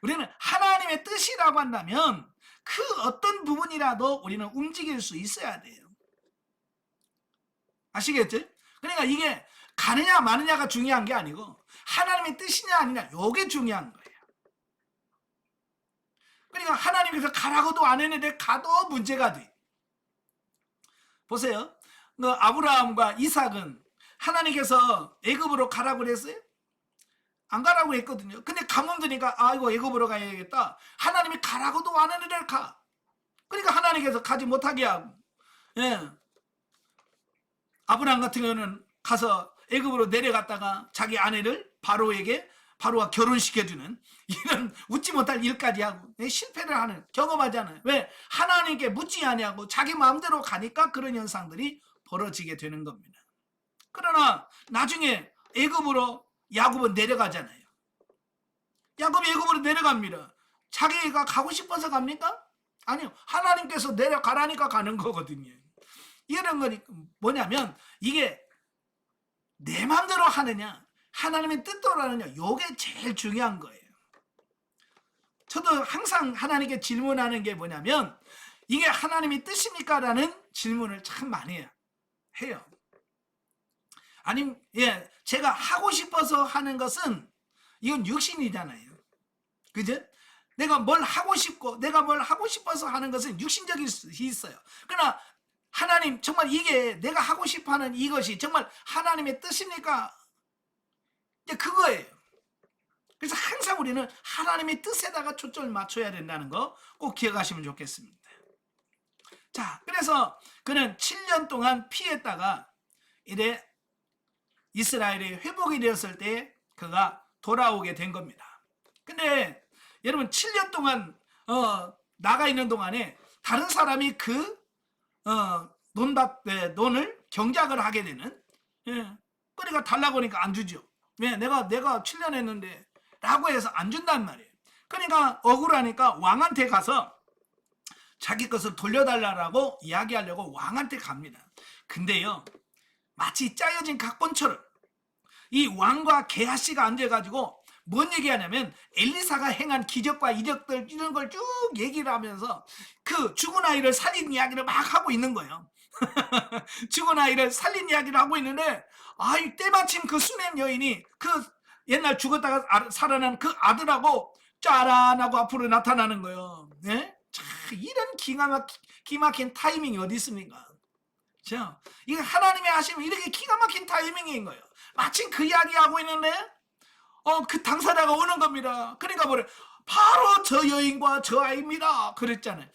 우리는 하나님의 뜻이라고 한다면 그 어떤 부분이라도 우리는 움직일 수 있어야 돼요. 아시겠죠? 그러니까 이게 가느냐 마느냐가 중요한 게 아니고 하나님의 뜻이냐 아니냐, 요게 중요한 거예요. 그러니까 하나님께서 가라고도 안 했는데 가도 문제가 돼. 보세요. 아브라함과 이삭은 하나님께서 애굽으로 가라고 그랬어요? 안 가라고 했거든요. 근데 가뭄 드니까 아이고 애굽으로 가야겠다. 하나님이 가라고도 안 했는데 가. 그러니까 하나님께서 가지 못하게 하고. 아브라함 같은 경우는 가서 애굽으로 내려갔다가 자기 아내를 바로와 결혼시켜주는 이런 웃지 못할 일까지 하고 실패를 하는, 경험하잖아요. 왜? 하나님께 묻지 아니하고 자기 마음대로 가니까 그런 현상들이 벌어지게 되는 겁니다. 그러나 나중에 애굽으로 야곱은 내려가잖아요. 야곱이 애굽으로 내려갑니다. 자기가 가고 싶어서 갑니까? 아니요. 하나님께서 내려가라니까 가는 거거든요. 이런 거니까 뭐냐면 이게 내 마음대로 하느냐 하나님의 뜻대로 하느냐, 이게 제일 중요한 거예요. 저도 항상 하나님께 질문하는 게 뭐냐면 이게 하나님의 뜻입니까? 라는 질문을 참 많이 해요. 아니면 제가 하고 싶어서 하는 것은 이건 육신이잖아요. 그죠? 내가 뭘 하고 싶어서 하는 것은 육신적일 수 있어요. 그러나 하나님, 정말 이게 내가 하고 싶어하는 이것이 정말 하나님의 뜻입니까? 이제 그거예요. 그래서 항상 우리는 하나님의 뜻에다가 초점을 맞춰야 된다는 거 꼭 기억하시면 좋겠습니다. 자, 그래서 그는 7년 동안 피했다가 이래 이스라엘이 회복이 되었을 때 그가 돌아오게 된 겁니다. 근데 여러분 7년 동안 나가 있는 동안에 다른 사람이 그 돈을 경작을 하게 되는. 예. 그러니까 달라고 하니까 안 주죠. 왜? 내가 7년 했는데 라고 해서 안 준단 말이에요. 그러니까 억울하니까 왕한테 가서 자기 것을 돌려달라고 이야기하려고 왕한테 갑니다. 근데요, 마치 짜여진 각본처럼 이 왕과 게하시가 앉아가지고 뭔 얘기하냐면 엘리사가 행한 기적과 이적들 이런 걸 쭉 얘기를 하면서 그 죽은 아이를 살린 이야기를 막 하고 있는 거예요. 죽은 아이를 살린 이야기를 하고 있는데, 아이 때마침 그 수냄 여인이 그 옛날 죽었다가 살아난 그 아들하고 짜란하고 앞으로 나타나는 거예요. 네? 자, 이런 기가 막힌 타이밍이 어디 있습니까? 자, 이거 하나님이 하시면 이렇게 기가 막힌 타이밍인 거예요. 마침 그 이야기하고 있는데 그 당사자가 오는 겁니다. 그러니까 뭐래, 바로 저 여인과 저 아이입니다 그랬잖아요.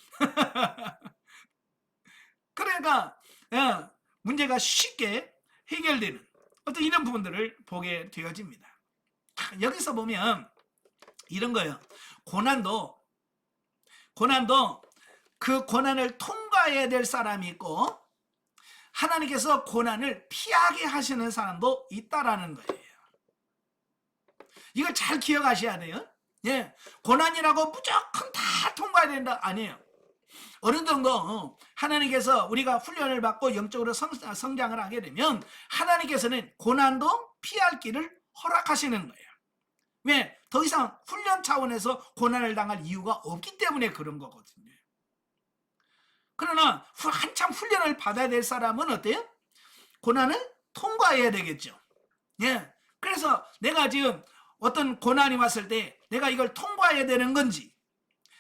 그러니까 문제가 쉽게 해결되는 어떤 이런 부분들을 보게 되어집니다. 여기서 보면 이런 거예요. 고난도 그 고난을 통과해야 될 사람이 있고, 하나님께서 고난을 피하게 하시는 사람도 있다라는 거예요. 이걸 잘 기억하셔야 돼요. 예, 고난이라고 무조건 다 통과해야 된다 아니에요. 어느 정도 하나님께서 우리가 훈련을 받고 영적으로 성장을 하게 되면 하나님께서는 고난도 피할 길을 허락하시는 거예요. 왜? 더 이상 훈련 차원에서 고난을 당할 이유가 없기 때문에 그런 거거든요. 그러나 한참 훈련을 받아야 될 사람은 어때요? 고난을 통과해야 되겠죠. 예. 그래서 내가 지금 어떤 고난이 왔을 때 내가 이걸 통과해야 되는 건지,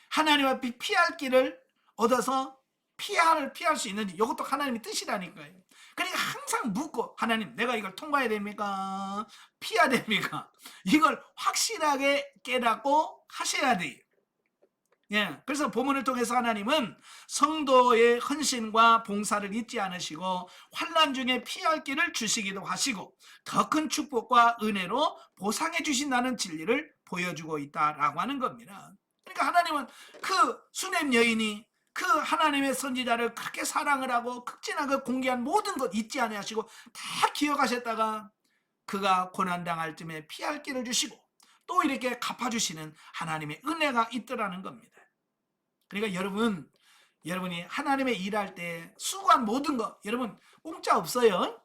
하나님 앞에 피할 길을 얻어서 피할 수 있는지, 이것도 하나님의 뜻이라니까요. 그러니까 항상 묻고, 하나님 내가 이걸 통과해야 됩니까? 피해야 됩니까? 이걸 확실하게 깨닫고 하셔야 돼요. 예, 그래서 본문을 통해서 하나님은 성도의 헌신과 봉사를 잊지 않으시고 환난 중에 피할 길을 주시기도 하시고 더 큰 축복과 은혜로 보상해 주신다는 진리를 보여주고 있다라고 하는 겁니다. 그러니까 하나님은 그 수냄 여인이 그 하나님의 선지자를 그렇게 사랑을 하고 극진하게 공개한 모든 것 잊지 아니하시고 다 기억하셨다가 그가 고난당할 쯤에 피할 길을 주시고 또 이렇게 갚아주시는 하나님의 은혜가 있더라는 겁니다. 그러니까 여러분이 하나님의 일할 때 수고한 모든 것, 여러분 공짜 없어요.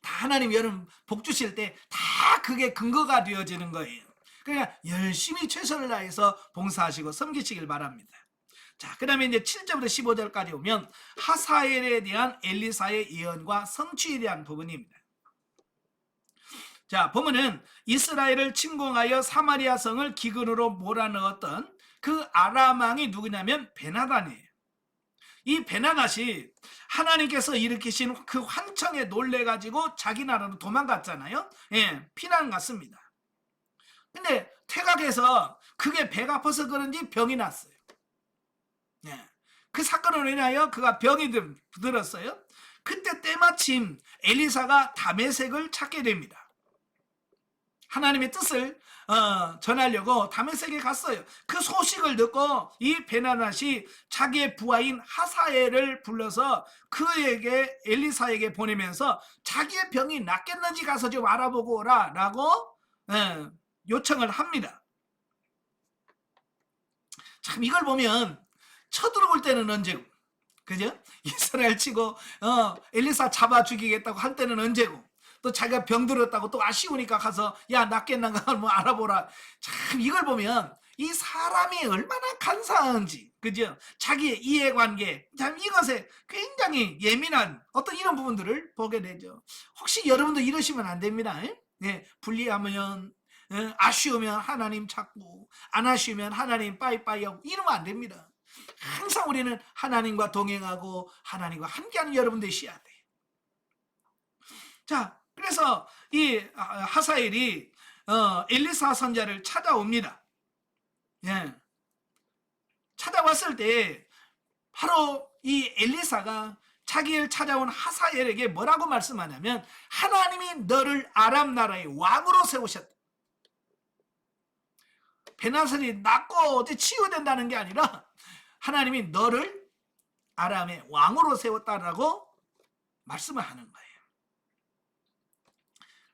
다 하나님 여러분 복 주실 때 다 그게 근거가 되어지는 거예요. 그러니까 열심히 최선을 다해서 봉사하시고 섬기시길 바랍니다. 자, 그 다음에 이제 7절부터 15절까지 오면 하사엘에 대한 엘리사의 예언과 성취에 대한 부분입니다. 자, 보면은 이스라엘을 침공하여 사마리아 성을 기근으로 몰아넣었던 그 아람 왕이 누구냐면 베나단이에요. 이 베나단이 하나님께서 일으키신 그 환청에 놀래가지고 자기 나라로 도망갔잖아요. 예, 피난 갔습니다. 근데 퇴각해서 그게 배가 아파서 그런지 병이 났어요. 예, 그 사건으로 인하여 그가 병이 들었어요. 그때 때마침 엘리사가 다메섹을 찾게 됩니다. 하나님의 뜻을 전하려고 다메섹에 갔어요. 그 소식을 듣고 이 베나단이 자기의 부하인 하사엘을 불러서 그에게 엘리사에게 보내면서 자기의 병이 낫겠는지 가서 좀 알아보고 오라 라고 요청을 합니다. 참 이걸 보면 쳐들어올 때는 언제고, 그죠? 이스라엘 치고 엘리사 잡아 죽이겠다고 할 때는 언제고, 또 자기가 병들었다고 또 아쉬우니까 가서 야 낫겠는가 뭐 알아보라. 참 이걸 보면 이 사람이 얼마나 간사한지, 그죠? 자기의 이해관계, 참 이것에 굉장히 예민한 어떤 이런 부분들을 보게 되죠. 혹시 여러분도 이러시면 안 됩니다. 네, 불리하면 아쉬우면 하나님 찾고 안 아쉬우면 하나님 빠이빠이 하고 이러면 안 됩니다. 항상 우리는 하나님과 동행하고 하나님과 함께하는 여러분 되셔야 돼요. 자, 그래서 이 하사엘이 엘리사 선지자를 찾아옵니다. 예. 찾아왔을 때 바로 이 엘리사가 자기를 찾아온 하사엘에게 뭐라고 말씀하냐면 하나님이 너를 아람 나라의 왕으로 세우셨다. 베나단이 낫고 어디 치유된다는 게 아니라 하나님이 너를 아람의 왕으로 세웠다라고 말씀을 하는 거예요.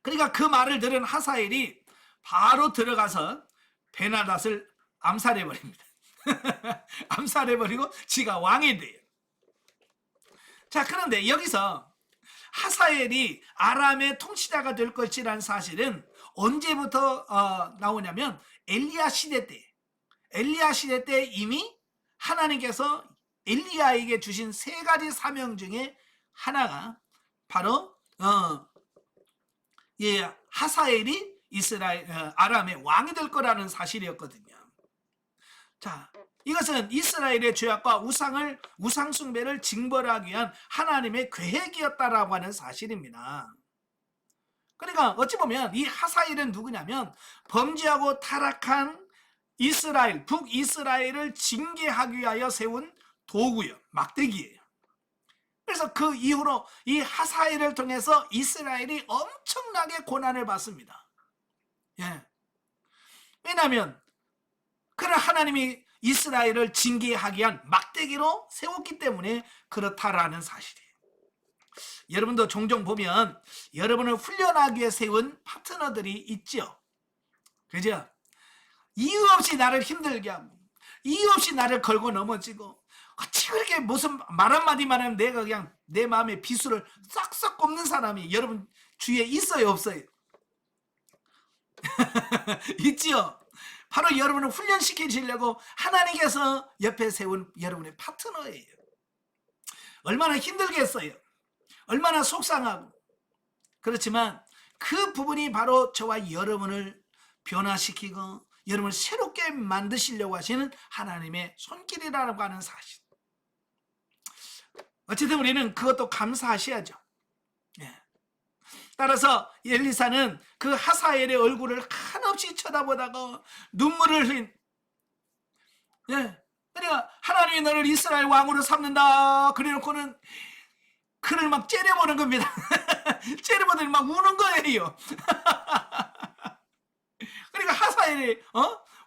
그러니까 그 말을 들은 하사엘이 바로 들어가서 베나닷을 암살해버립니다. 암살해버리고 지가 왕이 돼요. 자, 그런데 여기서 하사엘이 아람의 통치자가 될 것이라는 사실은 언제부터 나오냐면 엘리야 시대 때 이미 하나님께서 엘리야에게 주신 세 가지 사명 중에 하나가 바로 하사엘이 아람의 왕이 될 거라는 사실이었거든요. 자, 이것은 이스라엘의 죄악과 우상 숭배를 징벌하기 위한 하나님의 계획이었다라고 하는 사실입니다. 그러니까 어찌 보면 이 하사엘은 누구냐면 범죄하고 타락한 북이스라엘을 징계하기 위하여 세운 도구요, 막대기예요. 그래서 그 이후로 이 하사엘을 통해서 이스라엘이 엄청나게 고난을 받습니다. 예. 왜냐하면 그런 하나님이 이스라엘을 징계하기 위한 막대기로 세웠기 때문에 그렇다라는 사실이에요. 여러분도 종종 보면 여러분을 훈련하기 위해 세운 파트너들이 있죠. 그죠? 이유 없이 나를 힘들게 하고 이유 없이 나를 걸고 넘어지고 어찌 그렇게 무슨 말 한마디만 하면 내가 그냥 내 마음의 비수를 싹싹 꼽는 사람이 여러분 주위에 있어요, 없어요? 있지요. 바로 여러분을 훈련시키시려고 하나님께서 옆에 세운 여러분의 파트너예요. 얼마나 힘들겠어요. 얼마나 속상하고. 그렇지만 그 부분이 바로 저와 여러분을 변화시키고 여러분을 새롭게 만드시려고 하시는 하나님의 손길이라고 하는 사실. 어쨌든 우리는 그것도 감사하셔야죠. 예. 따라서 엘리사는 그 하사엘의 얼굴을 한없이 쳐다보다가 눈물을 흘린, 예. 그러니까 하나님이 너를 이스라엘 왕으로 삼는다 그래놓고는 그를 막 째려보는 겁니다. 째려보더니 막 우는 거예요. 그러니까 하사엘이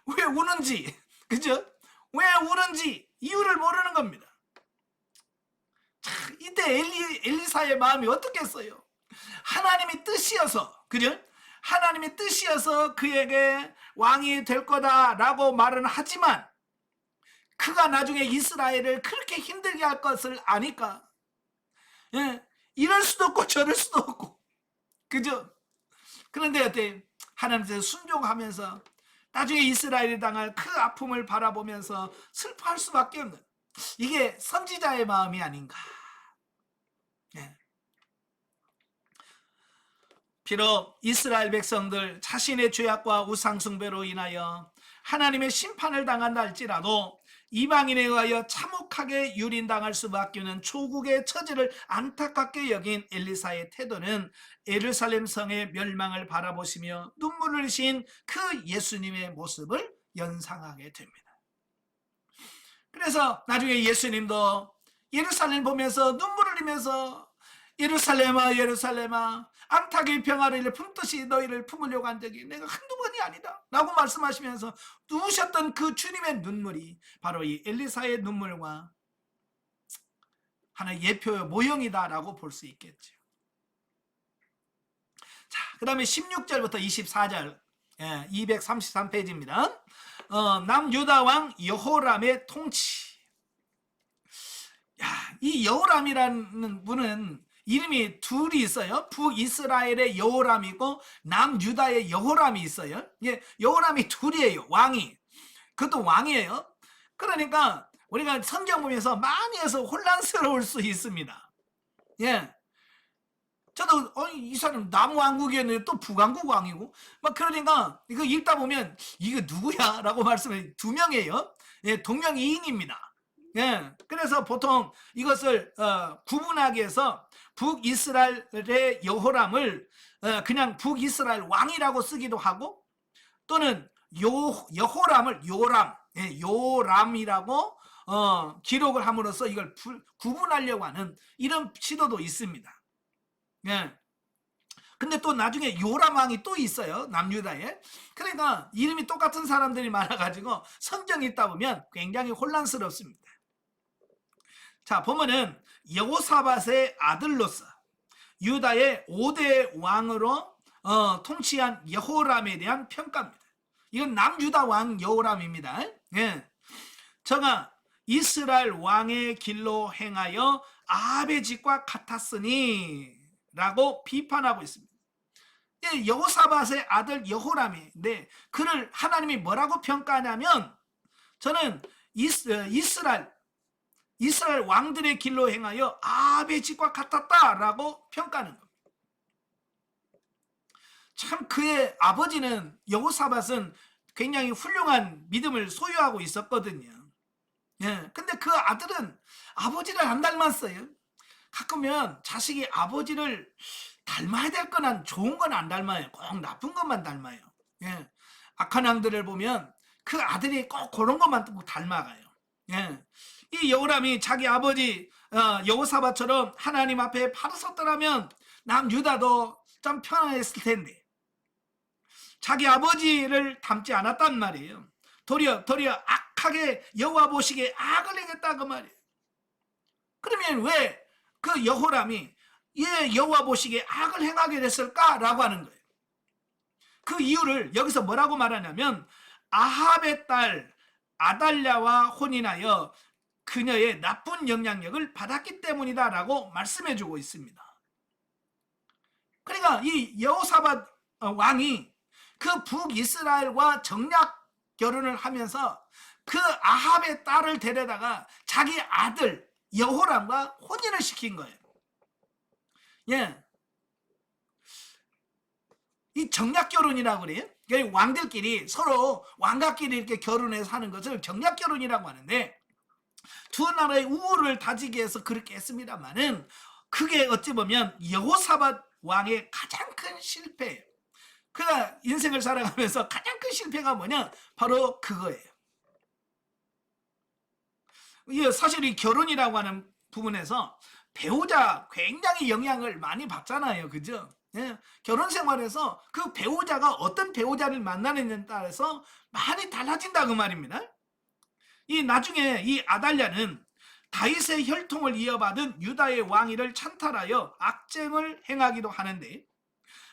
왜 우는지, 그죠? 왜 우는지 이유를 모르는 겁니다. 자, 이때 엘리사의 마음이 어떻겠어요? 하나님의 뜻이어서, 그죠? 하나님의 뜻이어서 그에게 왕이 될 거다라고 말은 하지만 그가 나중에 이스라엘을 그렇게 힘들게 할 것을 아니까, 예, 이럴 수도 없고 저럴 수도 없고, 그죠? 그런데 어때? 하나님께서 순종하면서 나중에 이스라엘이 당할 그 아픔을 바라보면서 슬퍼할 수밖에 없는, 이게 선지자의 마음이 아닌가. 예. 비록 이스라엘 백성들 자신의 죄악과 우상숭배로 인하여 하나님의 심판을 당한다 할지라도 이방인에 의하여 참혹하게 유린당할 수밖에 없는 조국의 처지를 안타깝게 여긴 엘리사의 태도는 예루살렘 성의 멸망을 바라보시며 눈물을 흘리신 그 예수님의 모습을 연상하게 됩니다. 그래서 나중에 예수님도 예루살렘 보면서 눈물을 흘리면서 예루살렘아 예루살렘아 암탉의 평화를 품듯이 너희를 품으려고 한 적이 내가 한두 번이 아니다 라고 말씀하시면서 누우셨던 그 주님의 눈물이 바로 이 엘리사의 눈물과 하나의 예표의 모형이다 라고 볼 수 있겠죠. 자, 그 다음에 16절부터 24절 233페이지입니다. 남유다 왕 여호람의 통치. 야, 이 여호람이라는 분은 이름이 둘이 있어요. 북이스라엘의 여호람이 있고 남유다의 여호람이 있어요. 예, 여호람이 둘이에요. 왕이. 그것도 왕이에요. 그러니까 우리가 성경 보면서 많이 해서 혼란스러울 수 있습니다. 예. 저도 이 사람 남왕국이었는데 또 북왕국 왕이고 막 그러니까 이거 읽다 보면 이거 누구야? 라고 말씀을 두 명이에요. 예, 동명이인입니다. 예, 그래서 보통 이것을 구분하기 위해서 북이스라엘의 여호람을 그냥 북이스라엘 왕이라고 쓰기도 하고 또는 여호람을 요람이라고 기록을 함으로써 이걸 구분하려고 하는 이런 시도도 있습니다. 예. 근데 또 나중에 요람 왕이 또 있어요. 남유다에. 그러니까 이름이 똑같은 사람들이 많아가지고 성경 읽다 보면 굉장히 혼란스럽습니다. 자, 보면은 여호사밧의 아들로서 유다의 5대 왕으로 통치한 여호람에 대한 평가입니다. 이건 남유다 왕 여호람입니다. 예. 저가 이스라엘 왕의 길로 행하여 아합의 짓과 같았으니 라고 비판하고 있습니다. 여호사밧의 아들 여호람인데 그를 하나님이 뭐라고 평가하냐면 저는 이스라엘 왕들의 길로 행하여 아합의 짓과 같았다라고 평가하는 겁니다. 참 그의 아버지는 여호사밧은 굉장히 훌륭한 믿음을 소유하고 있었거든요. 예, 근데 그 아들은 아버지를 안 닮았어요. 가끔은 자식이 아버지를 닮아야 될 거는 좋은 건 안 닮아요. 꼭 나쁜 것만 닮아요. 예, 악한 왕들을 보면 그 아들이 꼭 그런 것만 닮아가요. 예, 이 여호람이 자기 아버지 여호사밧처럼 하나님 앞에 바로 섰더라면 남유다도 좀 편안했을 텐데 자기 아버지를 닮지 않았단 말이에요. 도리어 악하게 여호와 보시기에 악을 행했다 그 말이에요. 그러면 왜 그 여호람이 여호와 보시기에 악을 행하게 됐을까라고 하는 거예요. 그 이유를 여기서 뭐라고 말하냐면 아합의 딸 아달랴와 혼인하여 그녀의 나쁜 영향력을 받았기 때문이다라고 말씀해주고 있습니다. 그러니까 이 여호사밧 왕이 그 북이스라엘과 정략 결혼을 하면서 그 아합의 딸을 데려다가 자기 아들 여호람과 혼인을 시킨 거예요. 예, 이 정략 결혼이라고 그래요. 왕들끼리 서로 왕가끼리 이렇게 결혼해서 하는 것을 정략 결혼이라고 하는데 두 나라의 우호를 다지기 위해서 그렇게 했습니다만은 그게 어찌 보면 여호사밧 왕의 가장 큰 실패예요. 그가 인생을 살아가면서 가장 큰 실패가 뭐냐? 바로 그거예요. 사실 이 결혼이라고 하는 부분에서 배우자 굉장히 영향을 많이 받잖아요. 그죠? 예, 결혼 생활에서 그 배우자가 어떤 배우자를 만나느냐에 따라서 많이 달라진다 그 말입니다. 이 나중에 이 아달랴는 다윗의 혈통을 이어받은 유다의 왕위를 찬탈하여 악쟁을 행하기도 하는데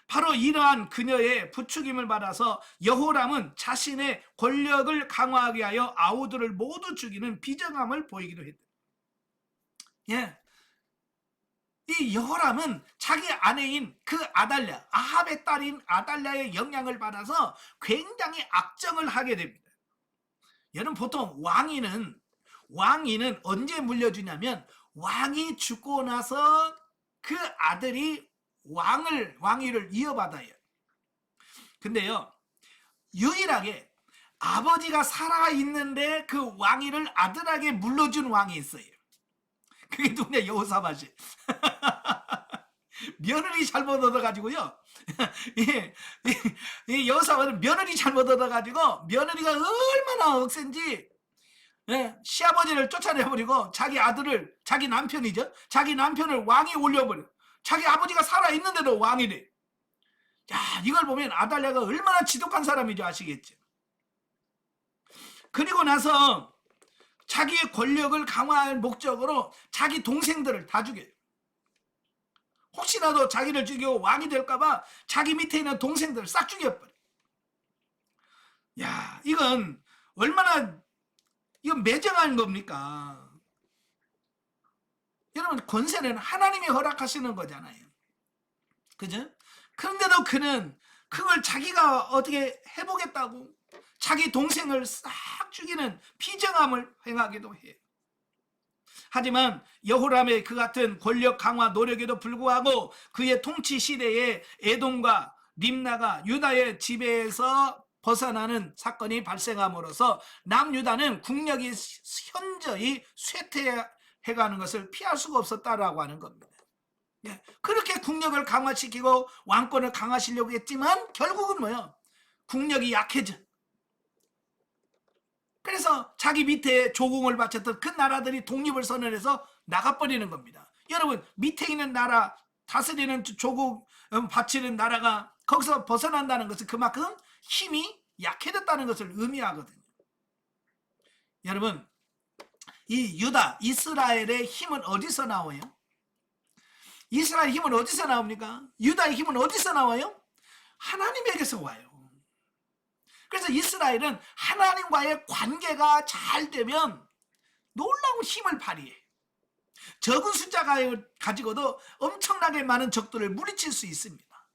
바로 이러한 그녀의 부추김을 받아서 여호람은 자신의 권력을 강화하게 하여 아우들을 모두 죽이는 비정함을 보이기도 했다. 예, 이 여호람은 자기 아내인 그 아달랴, 아합의 딸인 아달랴의 영향을 받아서 굉장히 악정을 하게 됩니다. 여러분 보통 왕위는 언제 물려주냐면 왕이 죽고 나서 그 아들이 왕위를 이어받아요. 근데요 유일하게 아버지가 살아있는데 그 왕위를 아들에게 물려준 왕이 있어요. 그게 누구냐? 여호사밧이. 며느리 잘못 얻어가지고요. 이 여호사밧은 며느리 잘못 얻어가지고 며느리가 얼마나 억센지 시아버지를 쫓아내버리고 자기 아들을 자기 남편을 왕에 올려버려. 자기 아버지가 살아있는데도 왕이래. 야, 이걸 보면 아달랴가 얼마나 지독한 사람인지 아시겠죠. 그리고 나서 자기의 권력을 강화할 목적으로 자기 동생들을 다 죽여요. 혹시라도 자기를 죽이고 왕이 될까봐 자기 밑에 있는 동생들을 싹 죽여버려. 야, 이건 매정한 겁니까? 여러분 권세는 하나님이 허락하시는 거잖아요. 그죠? 그런데도 그는 그걸 자기가 어떻게 해보겠다고 자기 동생을 싹 죽이는 비정함을 행하기도 해요. 하지만 여호람의 그 같은 권력 강화 노력에도 불구하고 그의 통치 시대에 에돔과 림나가 유다의 지배에서 벗어나는 사건이 발생함으로써 남유다는 국력이 현저히 쇠퇴해가는 것을 피할 수가 없었다라고 하는 겁니다. 그렇게 국력을 강화시키고 왕권을 강화하시려고 했지만 결국은 뭐예요? 국력이 약해져. 그래서 자기 밑에 조공을 바쳤던 그 나라들이 독립을 선언해서 나가버리는 겁니다. 여러분 밑에 있는 나라 다스리는 조국 바치는 나라가 거기서 벗어난다는 것은 그만큼 힘이 약해졌다는 것을 의미하거든요. 여러분 이 유다, 이스라엘의 힘은 어디서 나와요? 이스라엘 힘은 어디서 나옵니까? 유다의 힘은 어디서 나와요? 하나님에게서 와요. 그래서 이스라엘은 하나님과의 관계가 잘 되면 놀라운 힘을 발휘해. 적은 숫자가 가지고도 엄청나게 많은 적들을 물리칠 수 있습니다.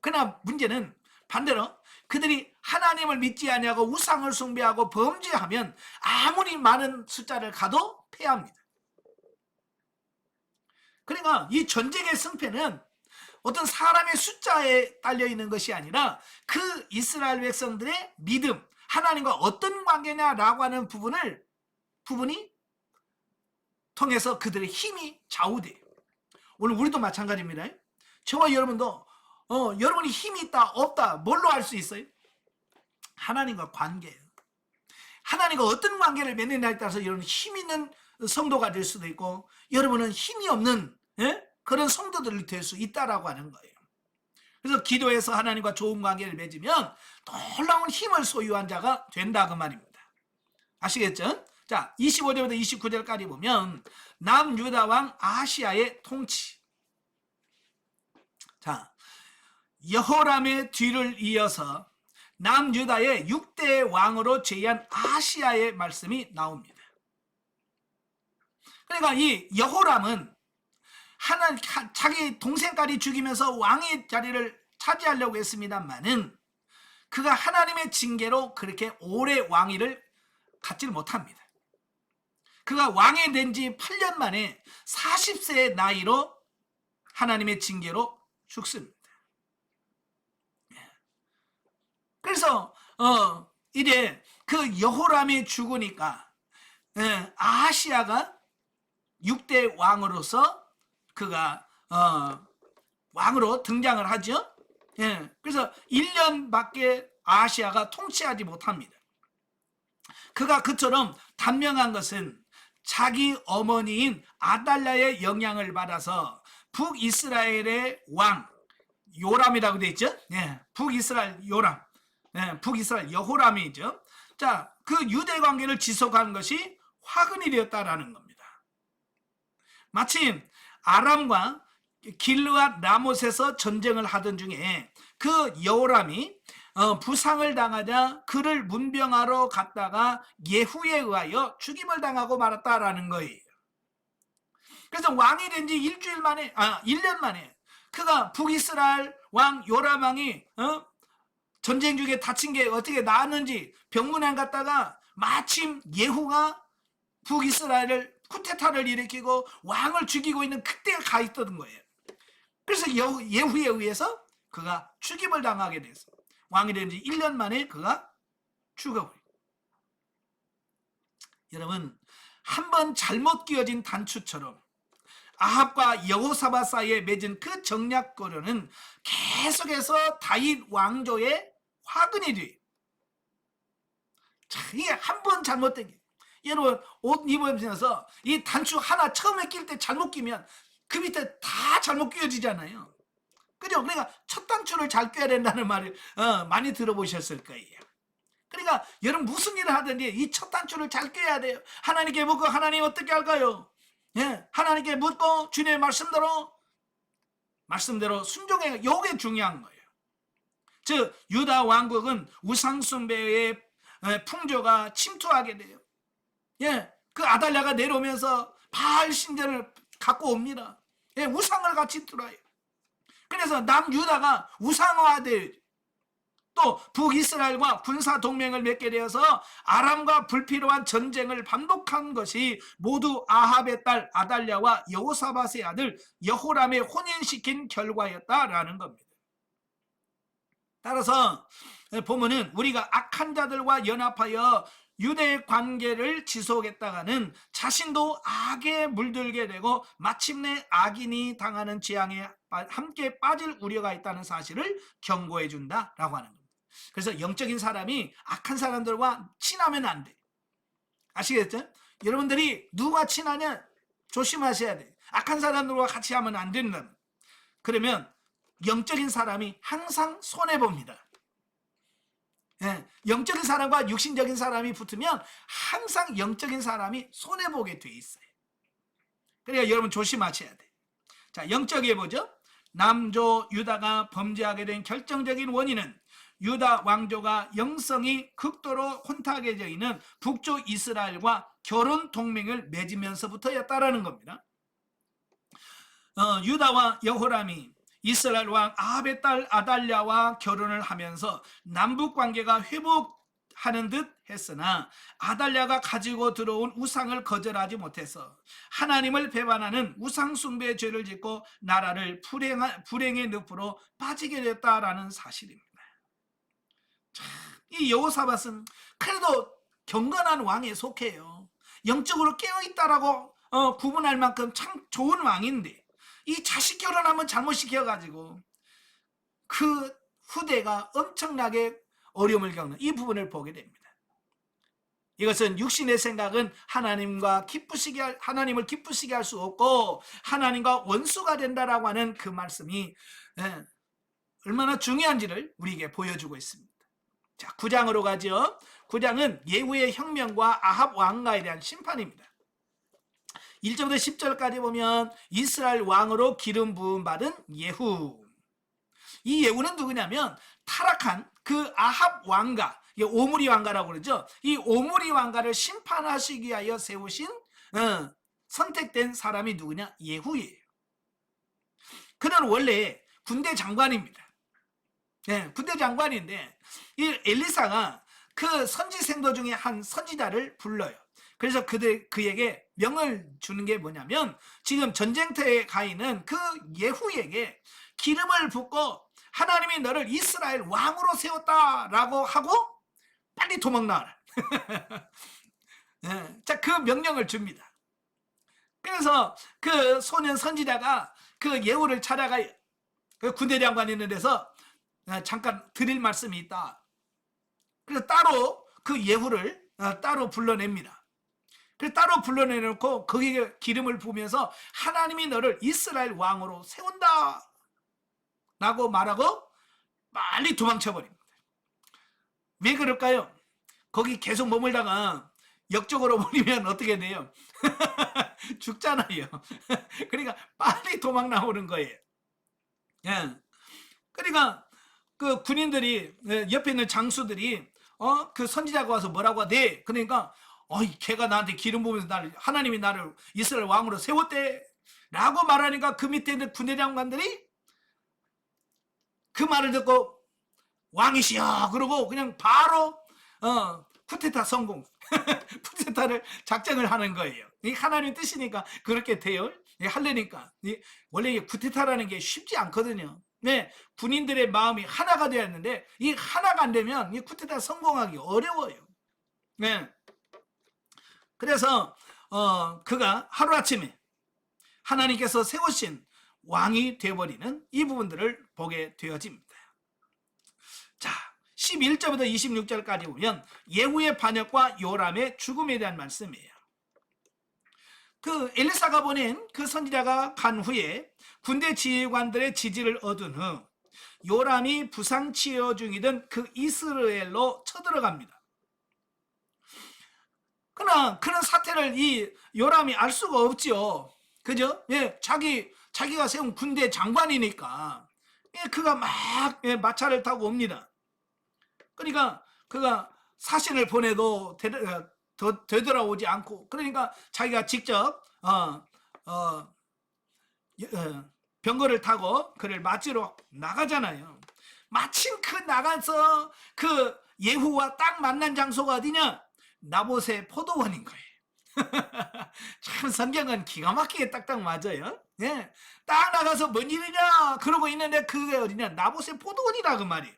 그러나 문제는 반대로 그들이 하나님을 믿지 아니하고 우상을 숭배하고 범죄하면 아무리 많은 숫자를 가도 패합니다. 그러니까 이 전쟁의 승패는 어떤 사람의 숫자에 딸려 있는 것이 아니라 그 이스라엘 백성들의 믿음, 하나님과 어떤 관계냐라고 하는 부분이 통해서 그들의 힘이 좌우돼요. 오늘 우리도 마찬가지입니다. 저와 여러분도 여러분이 힘이 있다 없다 뭘로 알 수 있어요? 하나님과 관계예요. 하나님과 어떤 관계를 맺느냐에 따라서 여러분 힘 있는 성도가 될 수도 있고 여러분은 힘이 없는 그런 성도들이 될 수 있다라고 하는 거예요. 그래서 기도해서 하나님과 좋은 관계를 맺으면 놀라운 힘을 소유한 자가 된다 그 말입니다. 아시겠죠? 자, 25절부터 29절까지 보면 남유다 왕 아하시야의 통치. 자, 여호람의 뒤를 이어서 남유다의 6대 왕으로 제위한 아하시야의 말씀이 나옵니다. 그러니까 이 여호람은 자기 동생까지 죽이면서 왕의 자리를 차지하려고 했습니다만은 그가 하나님의 징계로 그렇게 오래 왕위를 갖지를 못합니다. 그가 왕이 된 지 8년 만에 40세의 나이로 하나님의 징계로 죽습니다. 그래서 이제 그 여호람이 죽으니까 아하시야가 6대 왕으로서 그가 왕으로 등장을 하죠. 그래서 1년밖에 아하시야가 통치하지 못합니다. 그가 그처럼 단명한 것은 자기 어머니인 아달랴의 영향을 받아서 북이스라엘의 왕 요람이라고 되어 있죠. 북이스라엘 요람, 북이스라엘 여호람이죠. 자, 그 유대 관계를 지속한 것이 화근이 되었다라는 겁니다. 마침 아람과 길르앗 라못에서 전쟁을 하던 중에 그 여호람이 부상을 당하자 그를 문병하러 갔다가 예후에 의하여 죽임을 당하고 말았다라는 거예요. 그래서 왕이 된 지 1년 만에 그가 북이스라엘 왕 요람 왕이 전쟁 중에 다친 게 어떻게 나았는지 병문안 갔다가 마침 예후가 북이스라엘을 쿠데타를 일으키고 왕을 죽이고 있는 그때가 가 있던 거예요. 그래서 예후에 의해서 그가 죽임을 당하게 돼서 왕이 된 지 1년 만에 그가 죽어버려요. 여러분, 한번 잘못 끼워진 단추처럼 아합과 여호사밧 사이에 맺은 그 정략거려는 계속해서 다윗 왕조의 화근이 돼요. 자, 이게 한 번 잘못된 게, 여러분 옷 입으면서 이 단추 하나 처음에 낄 때 잘못 끼면 그 밑에 다 잘못 끼워지잖아요. 그죠? 그러니까 첫 단추를 잘 껴야 된다는 말을 많이 들어보셨을 거예요. 그러니까 여러분 무슨 일을 하든지 이 첫 단추를 잘 껴야 돼요. 하나님께 묻고 하나님 어떻게 할까요? 하나님께 묻고 주님의 말씀대로 순종해. 이게 중요한 거예요. 즉 유다 왕국은 우상숭배의 풍조가 침투하게 돼요. 그 아달랴가 내려오면서 바알 신전을 갖고 옵니다. 우상을 같이 들어요. 그래서 남유다가 우상화돼요. 또 북이스라엘과 군사 동맹을 맺게 되어서 아람과 불필요한 전쟁을 반복한 것이 모두 아합의 딸 아달랴와 여호사밧의 아들 여호람의 혼인시킨 결과였다라는 겁니다. 따라서 보면은 우리가 악한 자들과 연합하여 유대 관계를 지속했다가는 자신도 악에 물들게 되고 마침내 악인이 당하는 재앙에 함께 빠질 우려가 있다는 사실을 경고해 준다라고 하는 겁니다. 그래서 영적인 사람이 악한 사람들과 친하면 안 돼. 아시겠죠? 여러분들이 누가 친하냐 조심하셔야 돼. 악한 사람들과 같이 하면 안 된다. 그러면 영적인 사람이 항상 손해봅니다. 예, 영적인 사람과 육신적인 사람이 붙으면 항상 영적인 사람이 손해보게 돼 있어요. 그러니까 여러분 조심하셔야 돼. 자, 영적에 보죠. 남조 유다가 범죄하게 된 결정적인 원인은 유다 왕조가 영성이 극도로 혼탁해져 있는 북쪽 이스라엘과 결혼 동맹을 맺으면서부터였다라는 겁니다. 유다와 여호람이 이스라엘 왕 아합의 딸 아달랴와 결혼을 하면서 남북 관계가 회복하는 듯 했으나 아달랴가 가지고 들어온 우상을 거절하지 못해서 하나님을 배반하는 우상 숭배의 죄를 짓고 나라를 불행의 늪으로 빠지게 됐다라는 사실입니다. 참, 이 여호사밧은 그래도 경건한 왕에 속해요. 영적으로 깨어있다라고 구분할 만큼 참 좋은 왕인데 이 자식 결혼하면 잘못 시켜가지고 그 후대가 엄청나게 어려움을 겪는 이 부분을 보게 됩니다. 이것은 육신의 생각은 하나님을 기쁘시게 할 수 없고 하나님과 원수가 된다라고 하는 그 말씀이 얼마나 중요한지를 우리에게 보여주고 있습니다. 자, 9장으로 가죠. 9장은 예후의 혁명과 아합 왕가에 대한 심판입니다. 1절부터 10절까지 보면 이스라엘 왕으로 기름 부음 받은 예후. 이 예후는 누구냐면 타락한 그 아합 왕가, 오므리 왕가라고 그러죠. 이 오므리 왕가를 심판하시기 위하여 세우신 선택된 사람이 누구냐? 예후예요. 그는 원래 군대 장관입니다. 군대 장관인데 이 엘리사가 그 선지생도 중에 한 선지자를 불러요. 그래서 그에게 명을 주는 게 뭐냐면 지금 전쟁터에 가 있는 그 예후에게 기름을 붓고 하나님이 너를 이스라엘 왕으로 세웠다라고 하고 빨리 도망 나와라. 자, 그 명령을 줍니다. 그래서 그 소년 선지자가 그 예후를 찾아가요. 그 군대 장관이 있는 데서 잠깐 드릴 말씀이 있다. 그래서 따로 그 예후를 따로 불러냅니다. 그래서 따로 불러내놓고 거기에 기름을 부으면서 하나님이 너를 이스라엘 왕으로 세운다 라고 말하고 빨리 도망쳐버립니다. 왜 그럴까요? 거기 계속 머물다가 역적으로 버리면 어떻게 돼요? 죽잖아요. 그러니까 빨리 도망 나오는 거예요. 그러니까 그 군인들이 옆에 있는 장수들이 그 선지자가 와서 뭐라고 하대. 그러니까 걔가 나한테 기름 부으면서 하나님이 나를 이스라엘 왕으로 세웠대 라고 말하니까 그 밑에 있는 군대 장관들이 그 말을 듣고 왕이시여 그러고 그냥 바로 쿠데타 성공. 쿠데타를 작정을 하는 거예요. 이 하나님 뜻이니까 그렇게 돼요. 하려니까 원래 쿠데타라는 게 쉽지 않거든요. 군인들의 마음이 하나가 되었는데 이 하나가 안 되면 이 쿠데타 성공하기 어려워요. 그래서 그가 하루아침에 하나님께서 세우신 왕이 되어버리는 이 부분들을 보게 되어집니다. 자, 11절부터 26절까지 보면 예후의 반역과 요람의 죽음에 대한 말씀이에요. 그 엘리사가 보낸 그 선지자가 간 후에 군대 지휘관들의 지지를 얻은 후 요람이 부상 치료 중이던 그 이스라엘로 쳐들어갑니다. 그러나 그런 사태를 이 요람이 알 수가 없죠. 그죠? 자기가 세운 군대 장관이니까 그가 막 마차를 타고 옵니다. 그러니까 그가 사신을 보내도 되돌아오지 않고 그러니까 자기가 직접 병거를 타고 그를 맞으러 나가잖아요. 마침 그 나가서 그 예후와 딱 만난 장소가 어디냐? 나봇의 포도원인 거예요. 참 성경은 기가 막히게 딱딱 맞아요. 딱 나가서 뭔 일이냐 그러고 있는데 그게 어디냐? 나봇의 포도원이라 그 말이에요.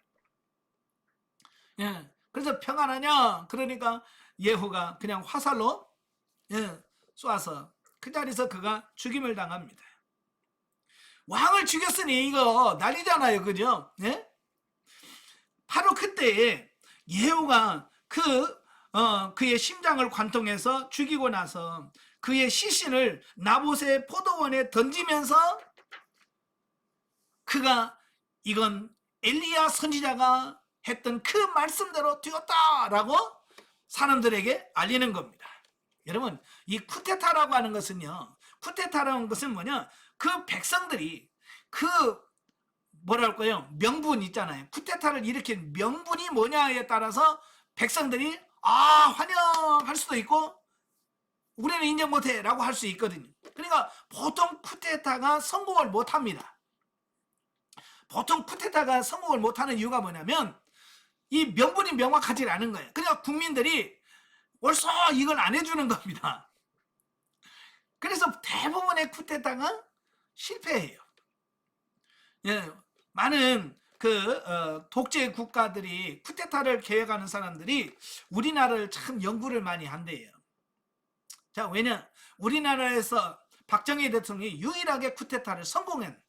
그래서 평안하냐? 그러니까 예후가 그냥 화살로 쏘아서 그 자리에서 그가 죽임을 당합니다. 왕을 죽였으니 이거 난리잖아요. 그죠? 바로 그때 예후가 그의 심장을 관통해서 죽이고 나서 그의 시신을 나봇의 포도원에 던지면서 그가 이건 엘리야 선지자가 했던 그 말씀대로 되었다라고 사람들에게 알리는 겁니다. 여러분, 이 쿠데타라고 하는 것은요, 쿠데타라는 것은 뭐냐, 그 백성들이 그 뭐라 할까요, 명분 있잖아요. 쿠데타를 일으킨 명분이 뭐냐에 따라서 백성들이 환영할 수도 있고 우리는 인정 못해 라고 할 수 있거든요. 그러니까 보통 쿠데타가 성공을 못합니다. 보통 쿠데타가 성공을 못하는 이유가 뭐냐면 이 명분이 명확하지 않은 거예요. 그러니까 국민들이 벌써 이걸 안 해주는 겁니다. 그래서 대부분의 쿠데타가 실패해요. 예, 많은 독재 국가들이 쿠데타를 계획하는 사람들이 우리나라를 참 연구를 많이 한대요. 자, 왜냐? 우리나라에서 박정희 대통령이 유일하게 쿠데타를 성공한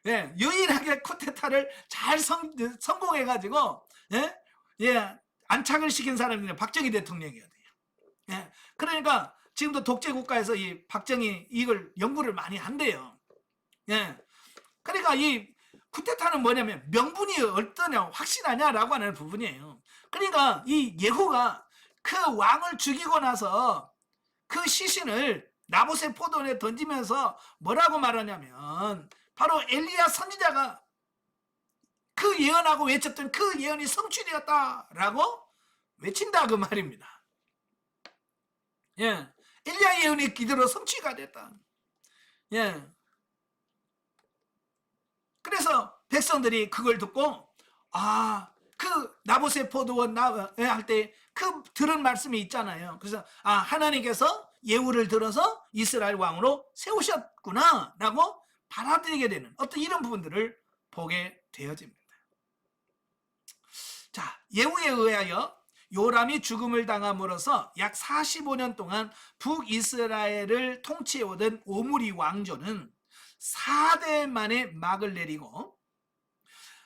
예, 유일하게 쿠데타를 잘 성공해가지고 안착을 시킨 사람이 박정희 대통령이거든요. 예, 그러니까 지금도 독재 국가에서 이 박정희 이걸 연구를 많이 한대요. 예, 그러니까 이 쿠데타는 뭐냐면 명분이 어떠냐, 확실하냐라고 하는 부분이에요. 그러니까 이 예후가 그 왕을 죽이고 나서 그 시신을 나봇의 포도원에 던지면서 뭐라고 말하냐면 바로 엘리야 선지자가 그 예언하고 외쳤던 그 예언이 성취되었다라고 외친다 그 말입니다. 예, 엘리야 예언이 기대로 성취가 됐다. 예, 그래서 백성들이 그걸 듣고 그 나봇의 포도원 할 때 그 들은 말씀이 있잖아요. 그래서 하나님께서 예후를 들어서 이스라엘 왕으로 세우셨구나 라고 받아들이게 되는 어떤 이런 부분들을 보게 되어집니다. 자, 예후에 의하여 요람이 죽음을 당함으로써 약 45년 동안 북이스라엘을 통치해오던 오므리 왕조는 4대 만에 막을 내리고